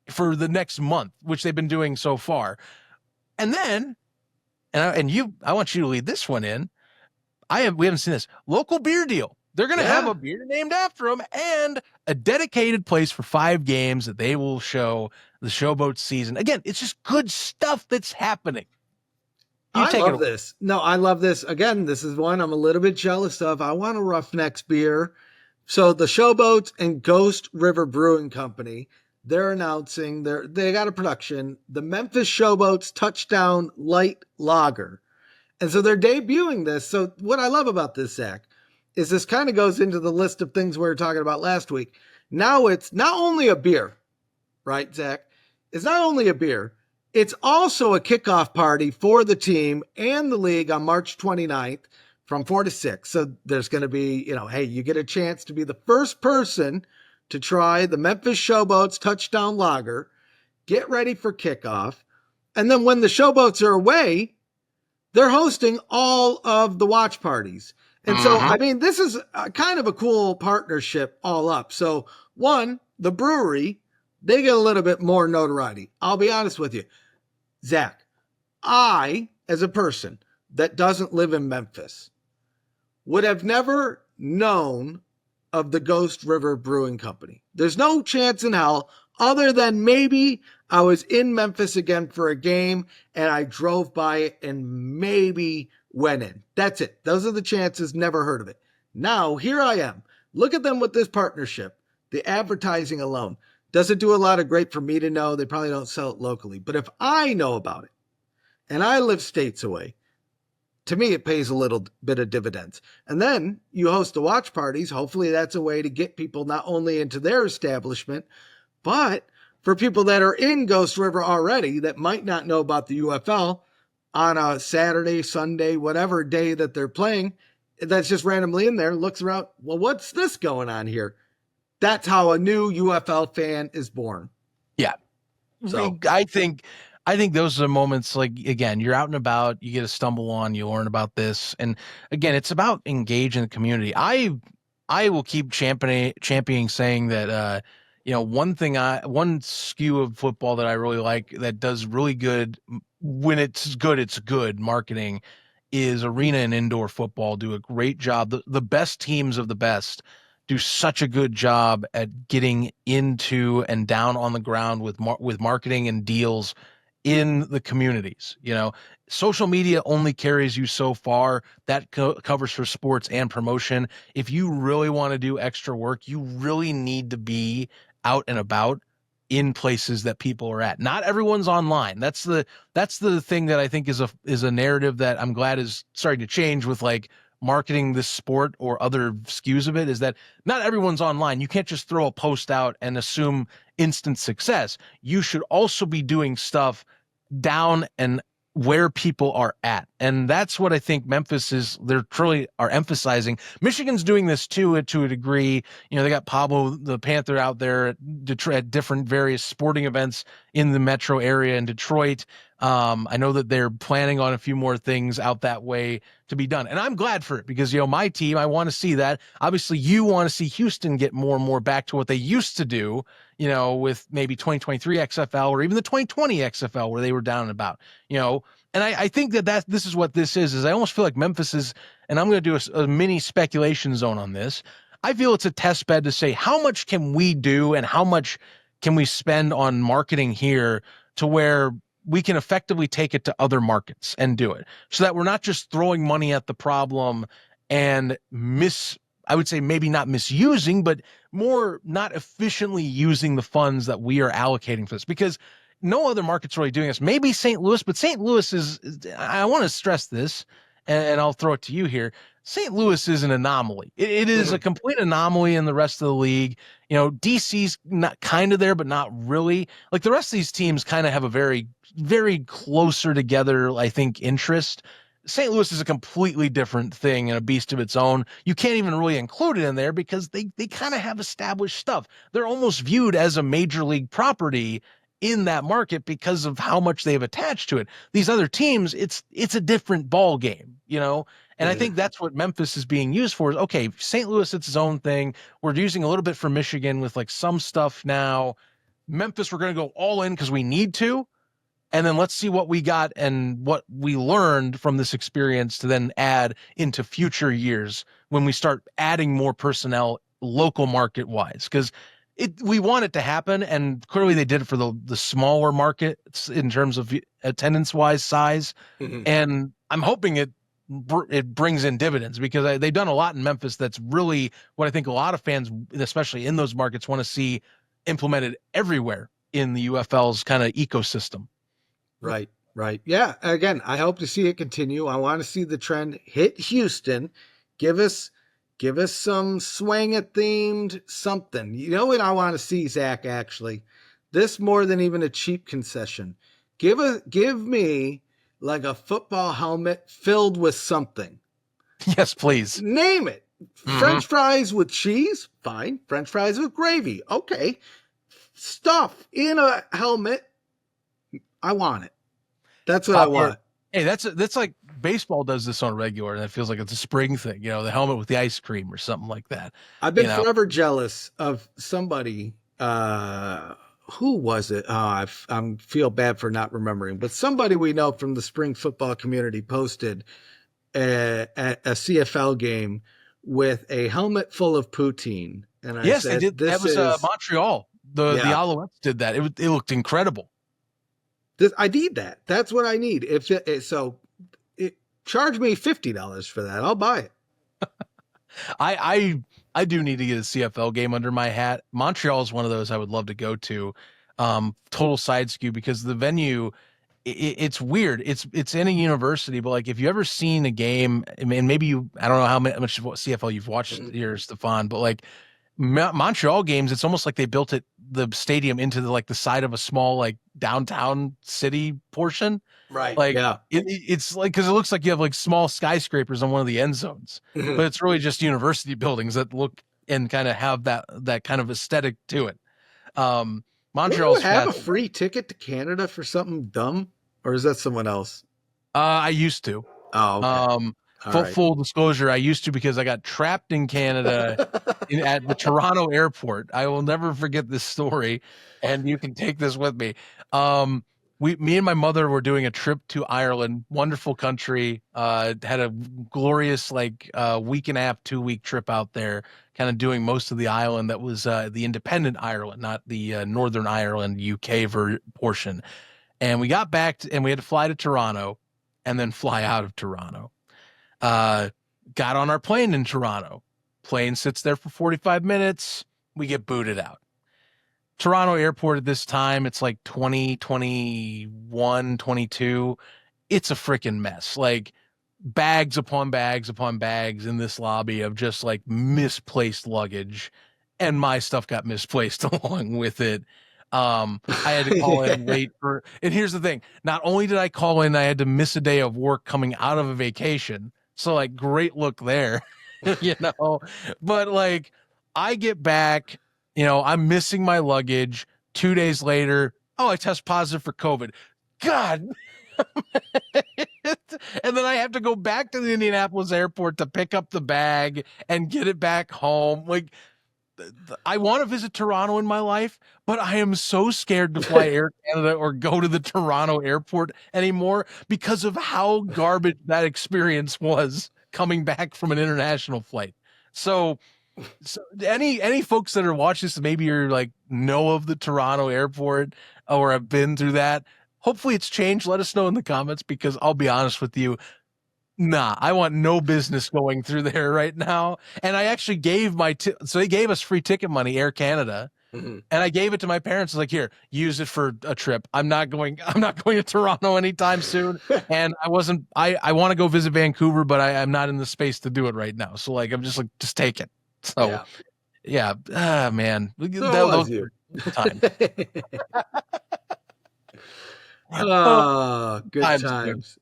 for the next month, which they've been doing so far. And then, I want you to lead this one in. We haven't seen this local beer deal. They're going to have a beer named after them and a dedicated place for 5 games that they will show the Showboat season. Again, it's just good stuff that's happening. I love this. No, I love this. Again, this is one I'm a little bit jealous of. I want a Roughnecks beer. So the Showboats and Ghost River Brewing Company, they're announcing they got a production, the Memphis Showboats Touchdown Light Lager. And so they're debuting this. So what I love about this, Zach, is this kind of goes into the list of things we were talking about last week. Now it's not only a beer, right, Zach? It's not only a beer. It's also a kickoff party for the team and the league on March 29th from 4 to 6. So there's going to be, hey, you get a chance to be the first person to try the Memphis Showboats Touchdown Lager. Get ready for kickoff. And then when the Showboats are away, they're hosting all of the watch parties. And so, I mean, this is kind of a cool partnership all up. So one, the brewery, they get a little bit more notoriety. I'll be honest with you. Zach, I, as a person that doesn't live in Memphis, would have never known of the Ghost River Brewing Company. There's no chance in hell other than maybe I was in Memphis again for a game and I drove by it and maybe went in. That's it. Those are the chances. Never heard of it. Now, here I am. Look at them with this partnership. The advertising alone. Doesn't do a lot of great for me to know. They probably don't sell it locally. But if I know about it, and I live states away, to me, it pays a little bit of dividends. And then you host the watch parties. Hopefully that's a way to get people not only into their establishment, but for people that are in Ghost River already that might not know about the UFL on a Saturday, Sunday, whatever day that they're playing, that's just randomly in there, looks around, well, what's this going on here? that's how a new UFL fan is born. Yeah. So I think those are the moments, like, again, you're out and about, you get a stumble on, you learn about this. And again, it's about engaging the community. I will keep championing saying that, one skew of football that I really like that does really good when it's good marketing is arena and indoor football do a great job. The best teams of the best do such a good job at getting into and down on the ground with marketing and deals in the communities. Social media only carries you so far. That covers for sports and promotion. If you really want to do extra work, you really need to be out and about in places that people are at. Not everyone's online. That's the thing that I think is a narrative that I'm glad is starting to change with, like, marketing this sport or other skews of it, is that not everyone's online. You can't just throw a post out and assume instant success. You should also be doing stuff down and where people are at. And that's what I think they're truly are emphasizing. Michigan's doing this too, to a degree. They got Pablo the Panther out there at different various sporting events in the metro area in Detroit. I know that they're planning on a few more things out that way to be done. And I'm glad for it because, my team, I want to see that. Obviously, you want to see Houston get more and more back to what they used to do, with maybe 2023 XFL or even the 2020 XFL where they were down and about, and I think that this is what this is I almost feel like Memphis is, and I'm going to do a mini speculation zone on this. I feel it's a test bed to say how much can we do and how much can we spend on marketing here to where we can effectively take it to other markets and do it so that we're not just throwing money at the problem and I would say maybe not misusing, but more not efficiently using the funds that we are allocating for this, because no other market's really doing this. Maybe St. Louis, but St. Louis I want to stress this, and I'll throw it to you here. St. Louis is an anomaly. It is a complete anomaly in the rest of the league. DC's not kind of there, but not really. Like the rest of these teams kind of have a very, very closer together, I think, interest. St. Louis is a completely different thing and a beast of its own. You can't even really include it in there because they kind of have established stuff. They're almost viewed as a major league property in that market because of how much they've attached to it. These other teams, it's a different ball game, And I think that's what Memphis is being used for. Is okay, St. Louis, it's its own thing. We're using a little bit for Michigan with like some stuff now. Memphis, we're going to go all in because we need to. And then let's see what we got and what we learned from this experience to then add into future years when we start adding more personnel local market wise. Because we want it to happen, and clearly they did it for the smaller markets in terms of attendance wise size. And I'm hoping it brings in dividends because they've done a lot in Memphis. That's really what I think a lot of fans, especially in those markets, want to see implemented everywhere in the UFL's kind of ecosystem. Right. Yeah. Again, I hope to see it continue. I want to see the trend hit Houston. Give us some swing it themed something. You know what I want to see, Zach, actually? This more than even a cheap concession. Give me like a football helmet filled with something. Yes, please. Name it. French fries with cheese? Fine. French fries with gravy? Okay. Stuff in a helmet. I want it. That's what I want. Hey, that's like baseball does this on regular, and it feels like it's a spring thing, the helmet with the ice cream or something like that. I've been forever jealous of somebody. Who was it? I feel bad for not remembering, but somebody we know from the spring football community posted a CFL game with a helmet full of poutine. And I said, they did. That was Montreal. The Alouettes did that. It looked incredible. I need that. That's what I need. Charge me $50 for that. I'll buy it. I do need to get a CFL game under my hat. Montreal is one of those I would love to go to. Total side skew because the venue, it's weird. It's in a university, but like if you ever seen a game, and maybe I don't know how much of what CFL you've watched here, Stefan, but like Montreal games, it's almost like they built the stadium into the side of a small like downtown city portion. Right. Like it's like, cause it looks like you have like small skyscrapers on one of the end zones, but it's really just university buildings that look and kind of have that kind of aesthetic to it. Don't you Montreal's have a fascinating. free ticket to Canada for something dumb, or is that someone else? I used to. Oh, okay. All right. Full disclosure, I used to because I got trapped in Canada at the Toronto airport. I will never forget this story, and you can take this with me. Me and my mother were doing a trip to Ireland, wonderful country. Had a glorious week and a half, 2 week trip out there, kind of doing most of the island that was the independent Ireland, not the Northern Ireland UK portion. And we got back and we had to fly to Toronto, and then fly out of Toronto. Got on our plane in Toronto. Plane sits there for 45 minutes. We get booted out. Toronto airport at this time, it's like 2021, 22. It's a freaking mess. Like bags upon bags upon bags in this lobby of just like misplaced luggage. And my stuff got misplaced along with it. I had to call in late and here's the thing. Not only did I call in, I had to miss a day of work coming out of a vacation. So like great look there, but like I get back, I'm missing my luggage 2 days later. Oh, I test positive for COVID. God. And then I have to go back to the Indianapolis airport to pick up the bag and get it back home. Like I want to visit Toronto in my life, but I am so scared to fly Air Canada or go to the Toronto airport anymore because of how garbage that experience was coming back from an international flight. So any folks that are watching this, maybe you're like know of the Toronto airport or have been through that. Hopefully it's changed. Let us know in the comments, because I'll be honest with you. Nah, I want no business going through there right now. And I actually gave so they gave us free ticket money, Air Canada, and I gave it to my parents. I was like, here, use it for a trip. I'm not going to Toronto anytime soon. And I want to go visit Vancouver, but I'm not in the space to do it right now. So like, I'm just like, just take it. So yeah. Man. So those you. Time. Good times.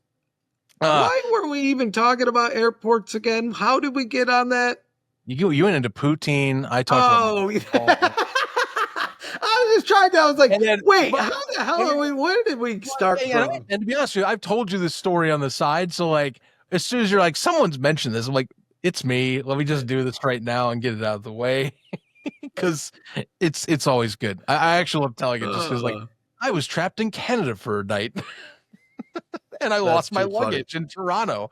Why were we even talking about airports again? How did we get on that? You went into poutine. I talked about I was just trying to. I was like, wait, how the hell are we? Where did we start from? And to be honest with you, I've told you this story on the side. So like, as soon as you're like, someone's mentioned this, I'm like, it's me. Let me just do this right now and get it out of the way, because it's always good. I actually love telling it just because like I was trapped in Canada for a night. And I lost my luggage in Toronto.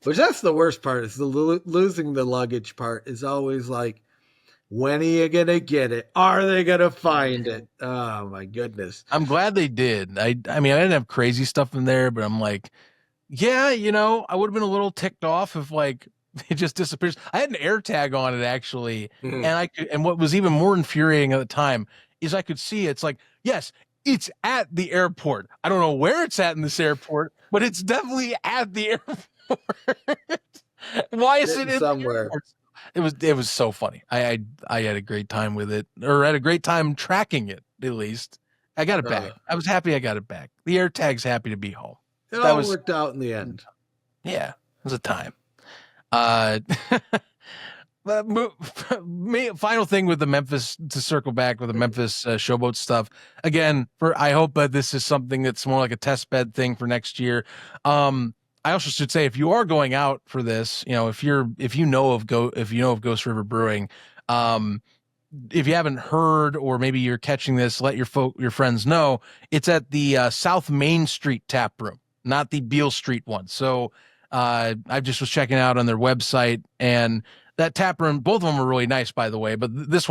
Which that's the worst part, is the losing the luggage part is always like, when are you going to get it? Are they going to find it? Oh, my goodness. I'm glad they did. I mean, I didn't have crazy stuff in there, but I'm like, yeah, I would have been a little ticked off if like it just disappears. I had an air tag on it actually. And what was even more infuriating at the time is I could see it's like, yes, it's at the airport. I don't know where it's at in this airport, but it's definitely at the airport. Why is it in somewhere? It was so funny. I had a great time with it, or had a great time tracking it. At least I got it back. I was happy I got it back. The air tag's happy to be home. It all worked out in the end. Yeah, it was a time. Final thing with the Memphis, to circle back with the Memphis Showboat stuff again. I hope that this is something that's more like a test bed thing for next year. I also should say, if you are going out for this, if you know of Ghost River Brewing, if you haven't heard, or maybe you're catching this, let your friends know. It's at the South Main Street tap room, not the Beale Street one. So I just was checking out on their website, and that tap room, both of them are really nice, by the way, but this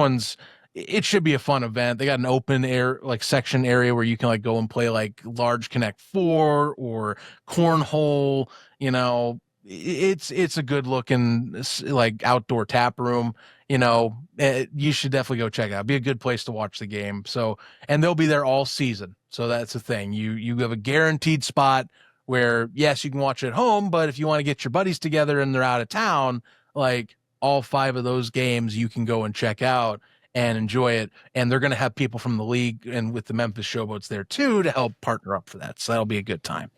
it should be a fun event. They got an open air, like section area where you can like go and play like large Connect 4 or cornhole. It's a good looking like outdoor tap room. You should definitely go check it out. It'd be a good place to watch the game. So, and they'll be there all season. So that's the thing. You have a guaranteed spot where, yes, you can watch it at home, but if you want to get your buddies together and they're out of town, like all 5 of those games you can go and check out and enjoy it. And they're going to have people from the league and with the Memphis Showboats there too to help partner up for that. So that'll be a good time.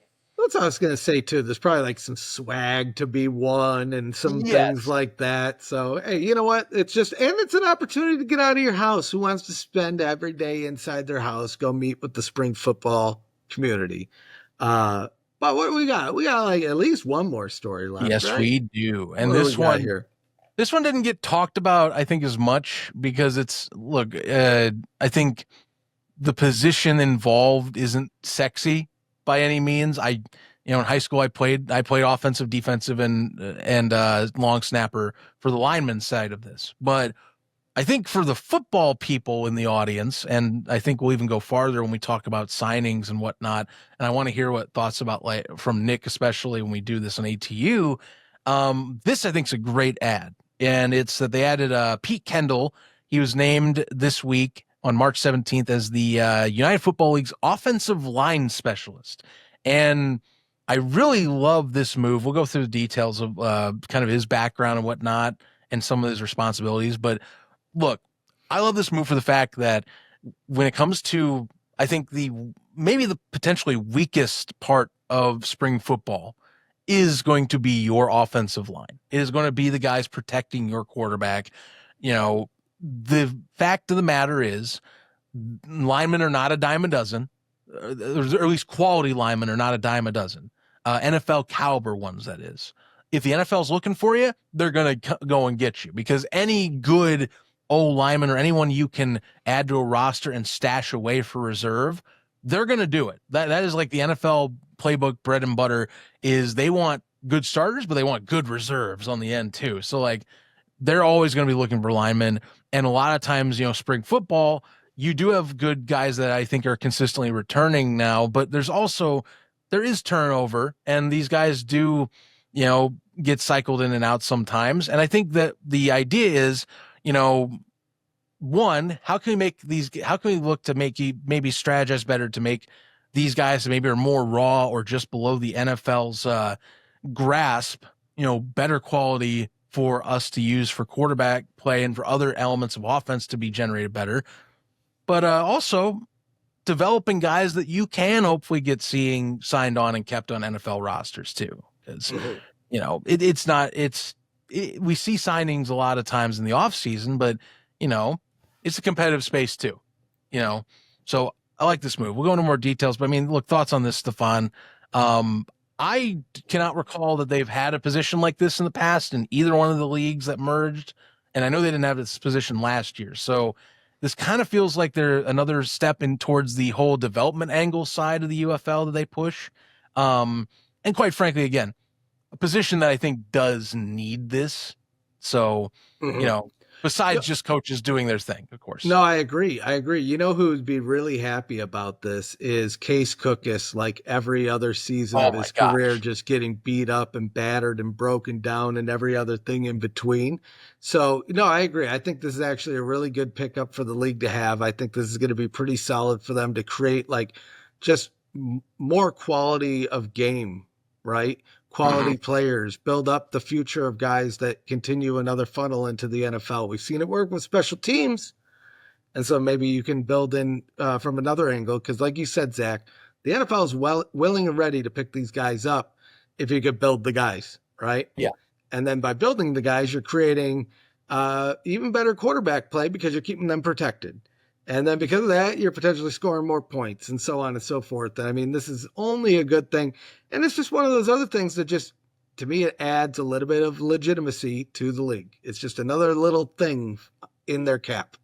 That's what I was going to say too. There's probably like some swag to be won and some things Yes. like that. So, hey, you know what? It's an opportunity to get out of your house. Who wants to spend every day inside their house? Go meet with the spring football community. But what do we got? We got like at least one more story left, Yes, right? we do. And What do we this got one, here? this one didn't get talked about, I think, as much because I think the position involved isn't sexy by any means. In high school, I played offensive, defensive, and long snapper for the lineman side of this. But I think for the football people in the audience, and I think we'll even go farther when we talk about signings and whatnot. And I want to hear what thoughts about from Nick, especially when we do this on ATU. This I think is a great ad, and it's that they added Pete Kendall. He was named this week on March 17th as the United Football League's offensive line specialist. And I really love this move. We'll go through the details of kind of his background and whatnot and some of his responsibilities. But look, I love this move for the fact that when it comes to, I think maybe the potentially weakest part of spring football is going to be your offensive line. It is going to be the guys protecting your quarterback. The fact of the matter is linemen are not a dime a dozen, or at least quality linemen are not a dime a dozen. NFL caliber ones, that is. If the NFL's looking for you, they're going to go and get you, because any good lineman or anyone you can add to a roster and stash away for reserve, they're going to do it. That is like the NFL playbook bread and butter, is they want good starters, but they want good reserves on the end too. So like they're always going to be looking for linemen. And a lot of times, spring football, you do have good guys that I think are consistently returning now, but there is turnover, and these guys do, get cycled in and out sometimes. And I think that the idea is, one, how can we look to maybe strategize better to make these guys that maybe are more raw or just below the NFL's grasp, better quality for us to use for quarterback play and for other elements of offense to be generated better. But also developing guys that you can hopefully get seeing signed on and kept on NFL rosters too. Because, we see signings a lot of times in the off season, but it's a competitive space too, so I like this move. We'll go into more details, but I mean, look, thoughts on this, Stefan. I cannot recall that they've had a position like this in the past in either one of the leagues that merged. And I know they didn't have this position last year. So this kind of feels like they're another step in towards the whole development angle side of the UFL that they push. And quite frankly, again, a position that I think does need this. So, besides just coaches doing their thing, of course. No, I agree. You know who would be really happy about this is Case Cookus, like every other season of his career, just getting beat up and battered and broken down and every other thing in between. So, I agree. I think this is actually a really good pickup for the league to have. I think this is going to be pretty solid for them to create like just more quality of game, right? Quality players, build up the future of guys that continue another funnel into the NFL. We've seen it work with special teams. And so maybe you can build in from another angle. Because like you said, Zach, the NFL is willing and ready to pick these guys up if you could build the guys, right? Yeah. And then by building the guys, you're creating even better quarterback play because you're keeping them protected. And then because of that, you're potentially scoring more points and so on and so forth. And I mean, this is only a good thing. And it's just one of those other things that just, to me, it adds a little bit of legitimacy to the league. It's just another little thing in their cap.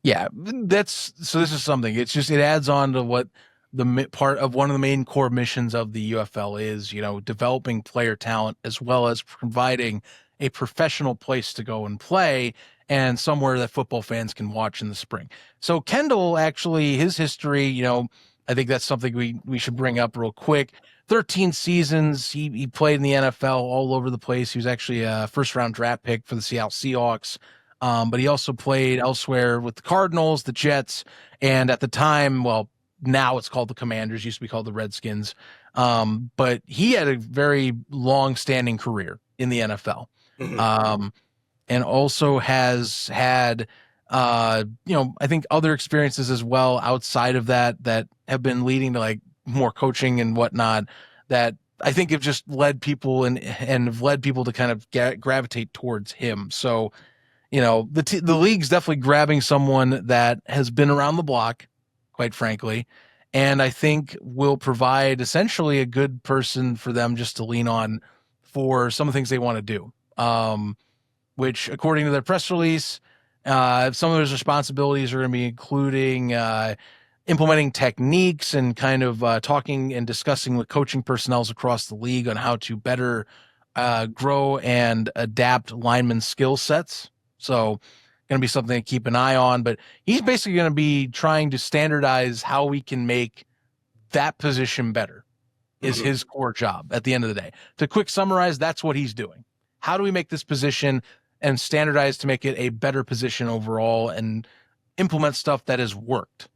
Yeah, this is something. It adds on to what the part of one of the main core missions of the UFL is, developing player talent as well as providing a professional place to go and play and somewhere that football fans can watch in the spring. So Kendall, actually, his history, I think that's something we should bring up real quick. 13 seasons. He played in the NFL all over the place. He was actually a first-round draft pick for the Seattle Seahawks. But he also played elsewhere with the Cardinals, the Jets, and at the time, well, now it's called the Commanders, used to be called the Redskins. But he had a very long-standing career in the NFL. And also has had, I think other experiences as well outside of that have been leading to like more coaching and whatnot that I think have just led people and have led people to kind of gravitate towards him. So, the league's definitely grabbing someone that has been around the block, quite frankly, and I think will provide essentially a good person for them just to lean on for some of the things they want to do. Which, according to their press release, some of his responsibilities are going to be including implementing techniques and kind of talking and discussing with coaching personnel across the league on how to better grow and adapt linemen skill sets. So going to be something to keep an eye on, but he's basically going to be trying to standardize how we can make that position better is his core job at the end of the day. To quick summarize, that's what he's doing. How do we make this position and standardize to make it a better position overall and implement stuff that has worked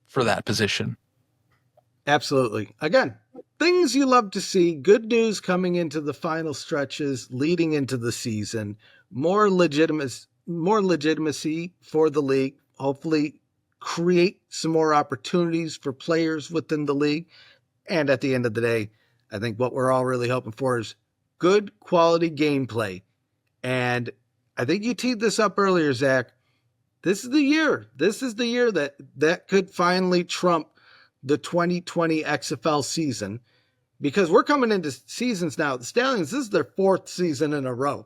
for that position? Absolutely. Again, things you love to see. Good news coming into the final stretches, leading into the season. More legitimacy for the league. Hopefully create some more opportunities for players within the league. And at the end of the day, I think what we're all really hoping for is good quality gameplay. And I think you teed this up earlier, Zach. This is the year. This is the year that could finally trump the 2020 XFL season, because we're coming into seasons now. The Stallions, this is their fourth season in a row.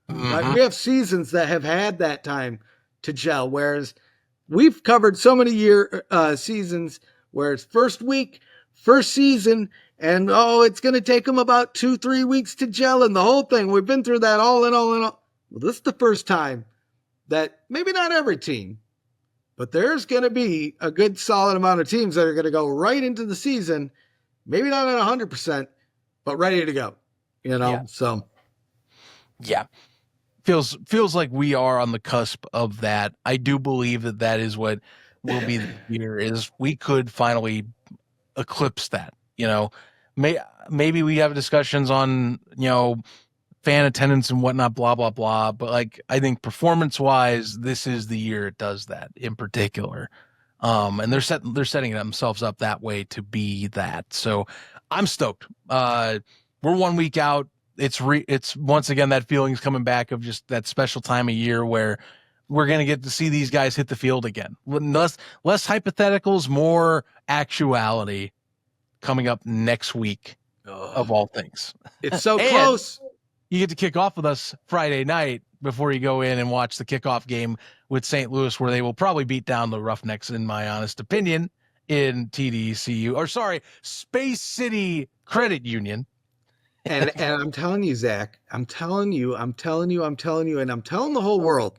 Right? We have seasons that have had that time to gel, whereas we've covered so many seasons where it's first week, first season, and it's going to take them about 2-3 weeks to gel and the whole thing. We've been through that all in all. Well, this is the first time that maybe not every team, but there's going to be a good solid amount of teams that are going to go right into the season, maybe not at 100%, but ready to go, Yeah. So. Yeah. Feels like we are on the cusp of that. I do believe that is what will be the year, is we could finally eclipse that. Maybe we have discussions on, fan attendance and whatnot, blah, blah, blah. But I think performance wise, this is the year it does that in particular. And they're setting themselves up that way to be that. So I'm stoked. We're 1 week out. It's once again, that feeling's coming back of just that special time of year where we're going to get to see these guys hit the field again. Less hypotheticals, more actuality coming up next week of all things. It's so close. You get to kick off with us Friday night before you go in and watch the kickoff game with St. Louis, where they will probably beat down the Roughnecks, in my honest opinion, in Space City Credit Union. And I'm telling you, Zach, I'm telling you, and I'm telling the whole world,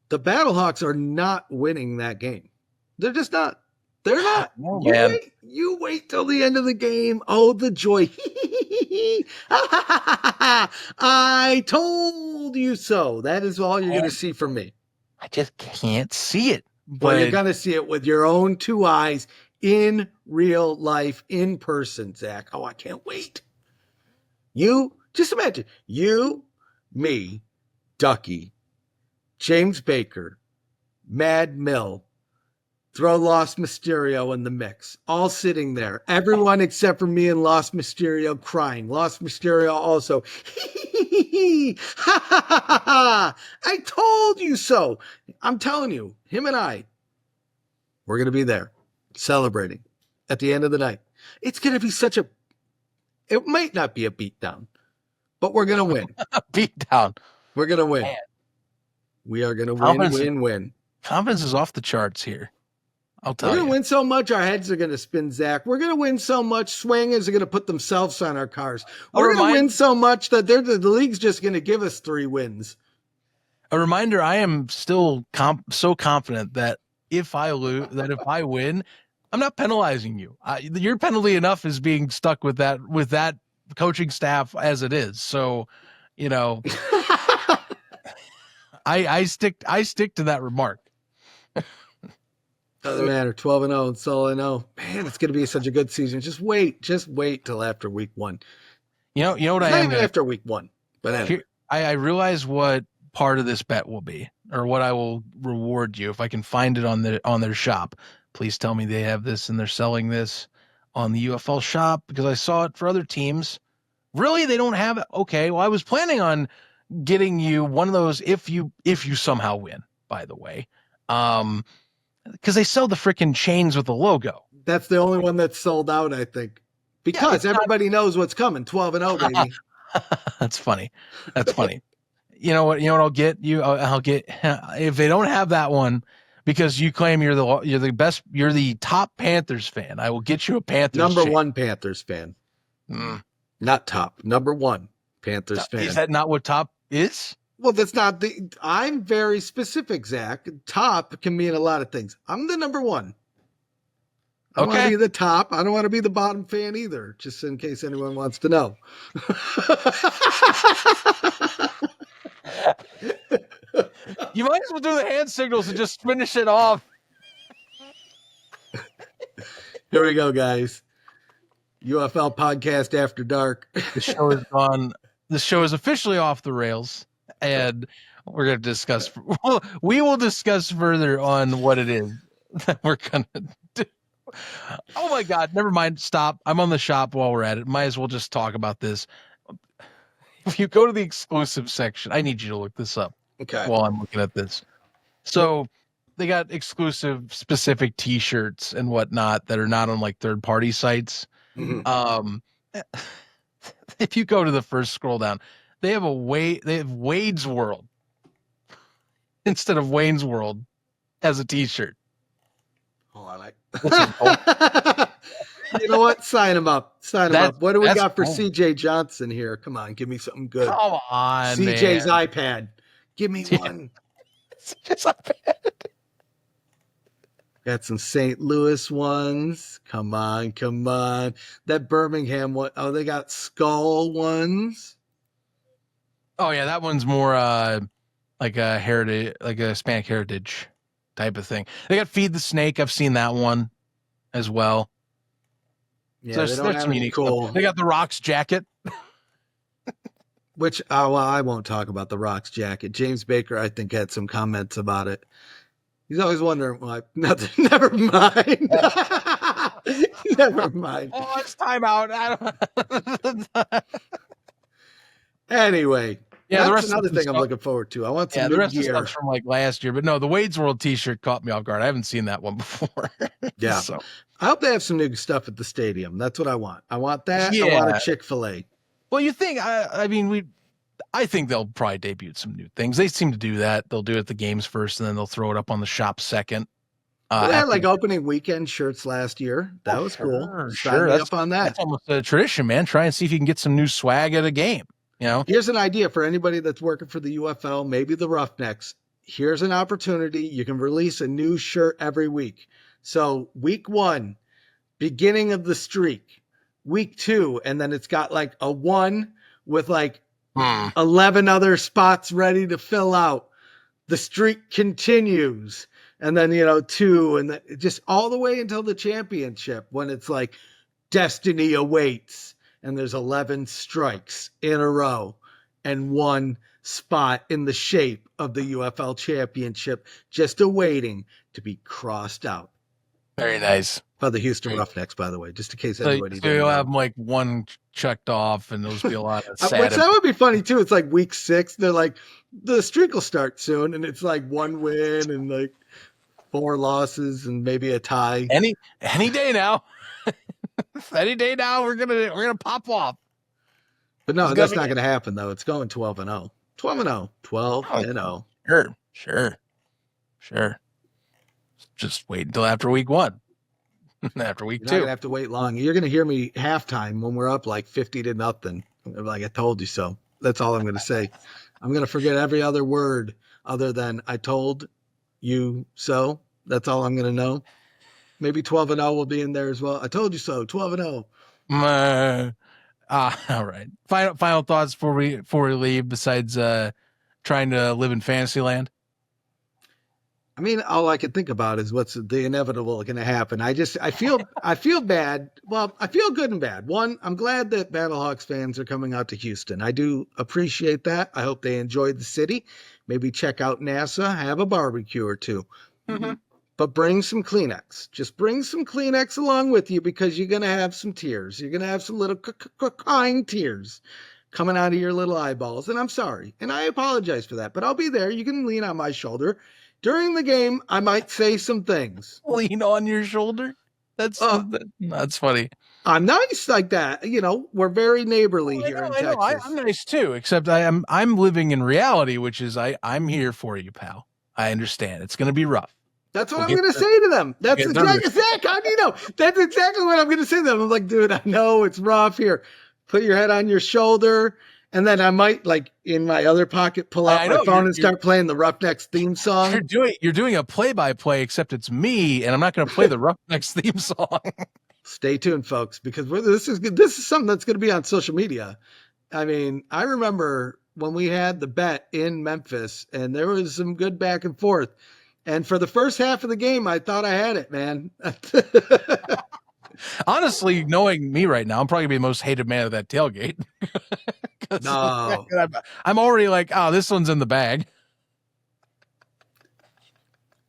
the Battlehawks are not winning that game. They're just not. They're not. Oh, you wait till the end of the game. Oh, the joy. I told you so. That is all you're going to see from me. I just can't see it. But you're going to see it with your own two eyes in real life, in person, Zach. Oh, I can't wait. Just imagine, you, me, Ducky, James Baker, Mad Mill, throw Lost Mysterio in the mix, all sitting there, everyone except for me and Lost Mysterio crying. Lost Mysterio also, I told you so. I'm telling you, him and I, we're going to be there celebrating at the end of the night. It's going to be it might not be a beatdown, but we're going to win. Beatdown. We're going to win. Man. We are going to win. Confidence is off the charts here. I'll tell you. We're going to win so much, our heads are going to spin, Zach. We're going to win so much, swingers are going to put themselves on our cars. We're going to win so much that the league's just going to give us 3 wins. A reminder, I am still so confident that if I win, I'm not penalizing you. Your penalty enough is being stuck with that coaching staff as it is. So, I stick to that remark. Doesn't matter. 12-0. It's all I know. Man, it's going to be such a good season. Just wait till after week 1. You know what it's I am. Not even after week 1, but anyway. I realize what part of this bet will be, or what I will reward you if I can find it on their shop. Please tell me they have this and they're selling this on the UFL shop because I saw it for other teams. Really? They don't have it? Okay. Well, I was planning on getting you one of those if you somehow win, by the way. Because they sell the freaking chains with the logo. That's the only one that's sold out, I think. Because everybody knows what's coming. 12-0, baby. That's funny. That's funny. You know what I'll get you? I'll get if they don't have that one because you claim you're the best, you're the top Panthers fan. I will get you a Panthers number chain. one Panthers fan. Not top. Number one Panthers fan. Is that not what top is? Well, that's not the. I'm very specific, Zach. Top can mean a lot of things. I'm the number one. I don't want to be the top. I don't want to be the bottom fan either, just in case anyone wants to know. You might as well do the hand signals and just finish it off. Here we go, guys. UFL podcast after dark. The show is gone. The show is officially off the rails, and we're going to discuss. We will discuss further on what it is that we're going to do. Oh my God! Never mind. Stop. I'm on the shop while we're at it. Might as well just talk about this. If you go to the exclusive section, I need you to look this up. Okay. While I'm looking at this, so they got exclusive, specific T-shirts and whatnot that are not on like third-party sites. Mm-hmm. If you go to the first scroll down, they have Wade's World instead of Wayne's World as a T-shirt. Oh, I like. You know what? Sign him up. Sign him up. What do we got for CJ Johnson here? Come on, give me something good. Come on, CJ's man. iPad. Give me one. CJ's iPad. Got some St. Louis ones. Come on. That Birmingham one. Oh, they got skull ones. Oh yeah, that one's more like a heritage, like a Hispanic heritage type of thing. They got Feed the Snake. I've seen that one as well. Yeah, so there's some unique cool stuff. They got the Rocks jacket. Which, I won't talk about the Rocks jacket. James Baker, I think, had some comments about it. He's always wondering why. Never mind. Never mind. Oh, it's time out. Anyway. Yeah, that's another thing I'm looking forward to. I want some new the rest gear. of stuff's from like last year, but no, the Wade's World T-shirt caught me off guard. I haven't seen that one before. Yeah, so I hope they have some new stuff at the stadium. That's what I want. I want that. Yeah. I want a Chick-fil-A. Well, you think? I think they'll probably debut some new things. They seem to do that. They'll do it at the games first, and then they'll throw it up on the shop second. They had like opening weekend shirts last year. That was cool. Sign me up on that. That's almost a tradition, man. Try and see if you can get some new swag at a game. You know, here's an idea for anybody that's working for the UFL, maybe the Roughnecks. Here's an opportunity. You can release a new shirt every week. So week 1, beginning of the streak. Week 2, and then it's got like a 1 with like 11 other spots ready to fill out. The streak continues. And then, 2, and just all the way until the championship when it's like destiny awaits. And there's 11 strikes in a row and 1 spot in the shape of the UFL championship just awaiting to be crossed out. Very nice. By the Houston Roughnecks, by the way, just in case anybody didn't know. You'll have like 1 checked off and there'll be a lot of sad. Which that would be funny too. It's like week 6. They're like, the streak will start soon. And it's like 1 win and like 4 losses and maybe a tie. Any day now. Any day now, we're gonna pop off. But no, that's not gonna happen though. It's going 12-0. 12-0. 12-0. Sure. Just wait until after week 1. After week 2. You're not gonna have to wait long. You're gonna hear me halftime when we're up like 50-0. Like I told you so. That's all I'm gonna say. I'm gonna forget every other word other than I told you so. That's all I'm gonna know. Maybe 12-0 will be in there as well. I told you so. 12-0. All right. Final thoughts before we leave. Besides trying to live in Fantasyland. I mean, all I can think about is what's the inevitable going to happen. I feel bad. Well, I feel good and bad. One, I'm glad that Battlehawks fans are coming out to Houston. I do appreciate that. I hope they enjoyed the city. Maybe check out NASA, have a barbecue or two. Mm-hmm. but bring some Kleenex. Just bring some Kleenex along with you because you're going to have some tears. You're going to have some little crying tears coming out of your little eyeballs. And I'm sorry. And I apologize for that. But I'll be there. You can lean on my shoulder. During the game, I might say some things. Lean on your shoulder? That's funny. I'm nice like that. We're very neighborly here in Texas. I'm nice too, except I'm living in reality, which is I'm here for you, pal. I understand. It's going to be rough. That's what I'm going to say to them. That's exactly, Zach, how do you know? That's exactly what I'm going to say to them. I'm like, dude, I know it's rough here. Put your head on your shoulder. And then I might, like, in my other pocket, pull out my phone and start playing the Roughnecks theme song. You're doing a play-by-play, except it's me, and I'm not going to play the Roughnecks theme song. Stay tuned, folks, because this is something that's going to be on social media. I mean, I remember when we had the bet in Memphis, and there was some good back and forth. And for the first half of the game, I thought I had it, man. Honestly, knowing me right now, I'm probably going to be the most hated man at that tailgate. No. I'm already like, oh, this one's in the bag.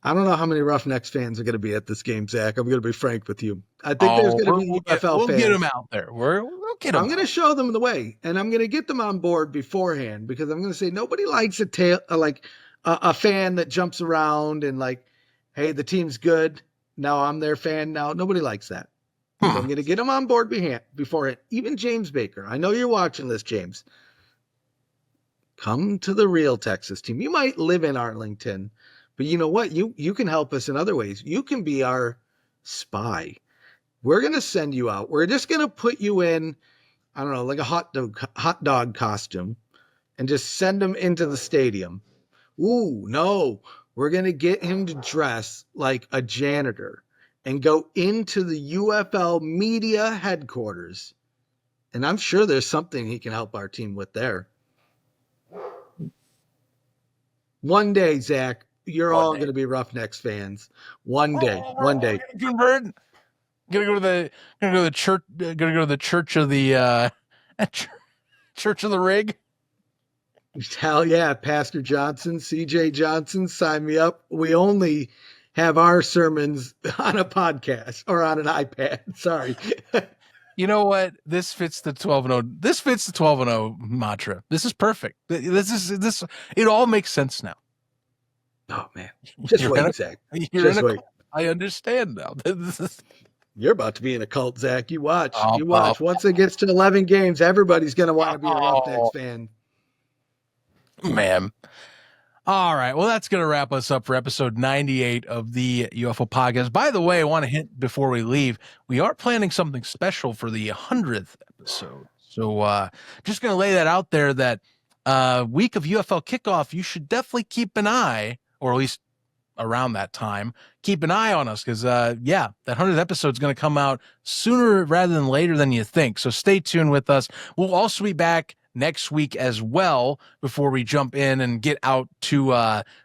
I don't know how many Roughnecks fans are going to be at this game, Zach. I'm going to be frank with you. I think there's going to be UFL fans. We'll get them out there. We'll get them. I'm going to show them the way, and I'm going to get them on board beforehand because I'm going to say nobody likes a fan that jumps around and like, hey, the team's good. Now I'm their fan. Now nobody likes that. So I'm going to get them on board beforehand. Even James Baker. I know you're watching this, James. Come to the real Texas team. You might live in Arlington, but you know what? You can help us in other ways. You can be our spy. We're going to send you out. We're just going to put you in, I don't know, like a hot dog costume and just send him into the stadium. Ooh, no. We're going to get him to dress like a janitor and go into the UFL media headquarters. And I'm sure there's something he can help our team with there. One day, Zach, you're all going to be Roughnecks fans. One day. Convert. Gonna go to the church. Gonna go to the church of the church of the rig. Hell yeah, Pastor Johnson, CJ Johnson, sign me up. We only have our sermons on a podcast or on an iPad. Sorry. You know what? This fits the 12-0. This fits the 12-0 mantra. This is perfect. This. It all makes sense now. Oh man, just wait, Zach. Just wait. I understand now. You're about to be in a cult, Zach. You watch. Once it gets to 11 games, everybody's going to want to be a Roughnecks fan. Man. All right. Well, that's going to wrap us up for episode 98 of the UFO podcast. By the way, I want to hint before we leave, we are planning something special for the 100th episode. So just going to lay that out there that week of UFL kickoff, you should definitely keep an eye, or at least around that time, keep an eye on us because, that 100th episode is going to come out sooner rather than later than you think. So stay tuned with us. We'll also be back next week as well before we jump in and get out to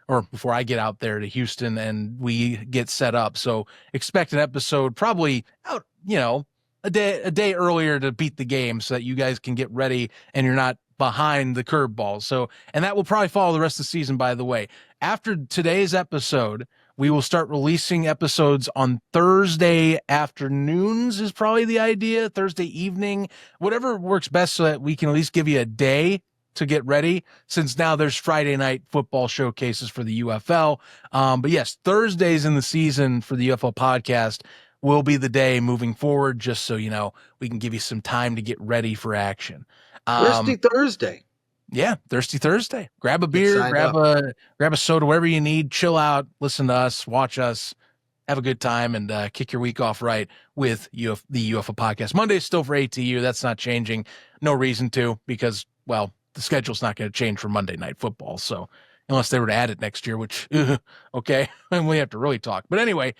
or before I get out there to Houston and we get set up. So expect an episode probably out, a day earlier to beat the game so that you guys can get ready and you're not behind the curveball. So, and that will probably follow the rest of the season, by the way. After today's episode, we will start releasing episodes on Thursday afternoons is probably the idea, Thursday evening, whatever works best so that we can at least give you a day to get ready since now there's Friday night football showcases for the UFL. But yes, Thursdays in the season for the UFL podcast will be the day moving forward, just so you know, we can give you some time to get ready for action. Thirsty Thursday. Yeah, Thirsty Thursday. Grab a beer, grab a soda, whatever you need, chill out, listen to us, watch us, have a good time, and kick your week off right with the UFO podcast. Monday is still for ATU. That's not changing. No reason to, because, well, the schedule's not going to change for Monday Night Football. So unless they were to add it next year, which, okay, and we have to really talk. But anyway,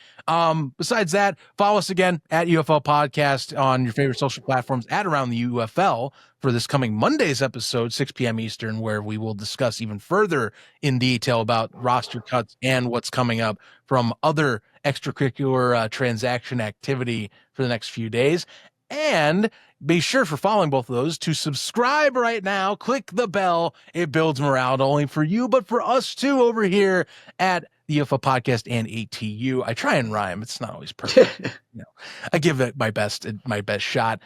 besides that, follow us again at UFL Podcast on your favorite social platforms at Around the UFL for this coming Monday's episode, 6 p.m. Eastern, where we will discuss even further in detail about roster cuts and what's coming up from other extracurricular transaction activity for the next few days. And be sure for following both of those to subscribe right now. Click the bell. It builds morale not only for you, but for us too over here at the UFL podcast and ATU. I try and rhyme. It's not always perfect. I give it my best shot.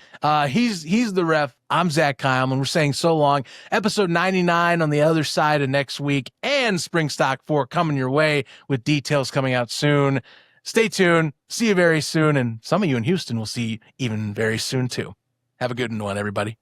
He's the ref. I'm Zach Kyle, and we're saying so long. Episode 99 on the other side of next week, and Spring Stock 4 coming your way with details coming out soon. Stay tuned. See you very soon, and some of you in Houston will see even very soon too. Have a good one, everybody.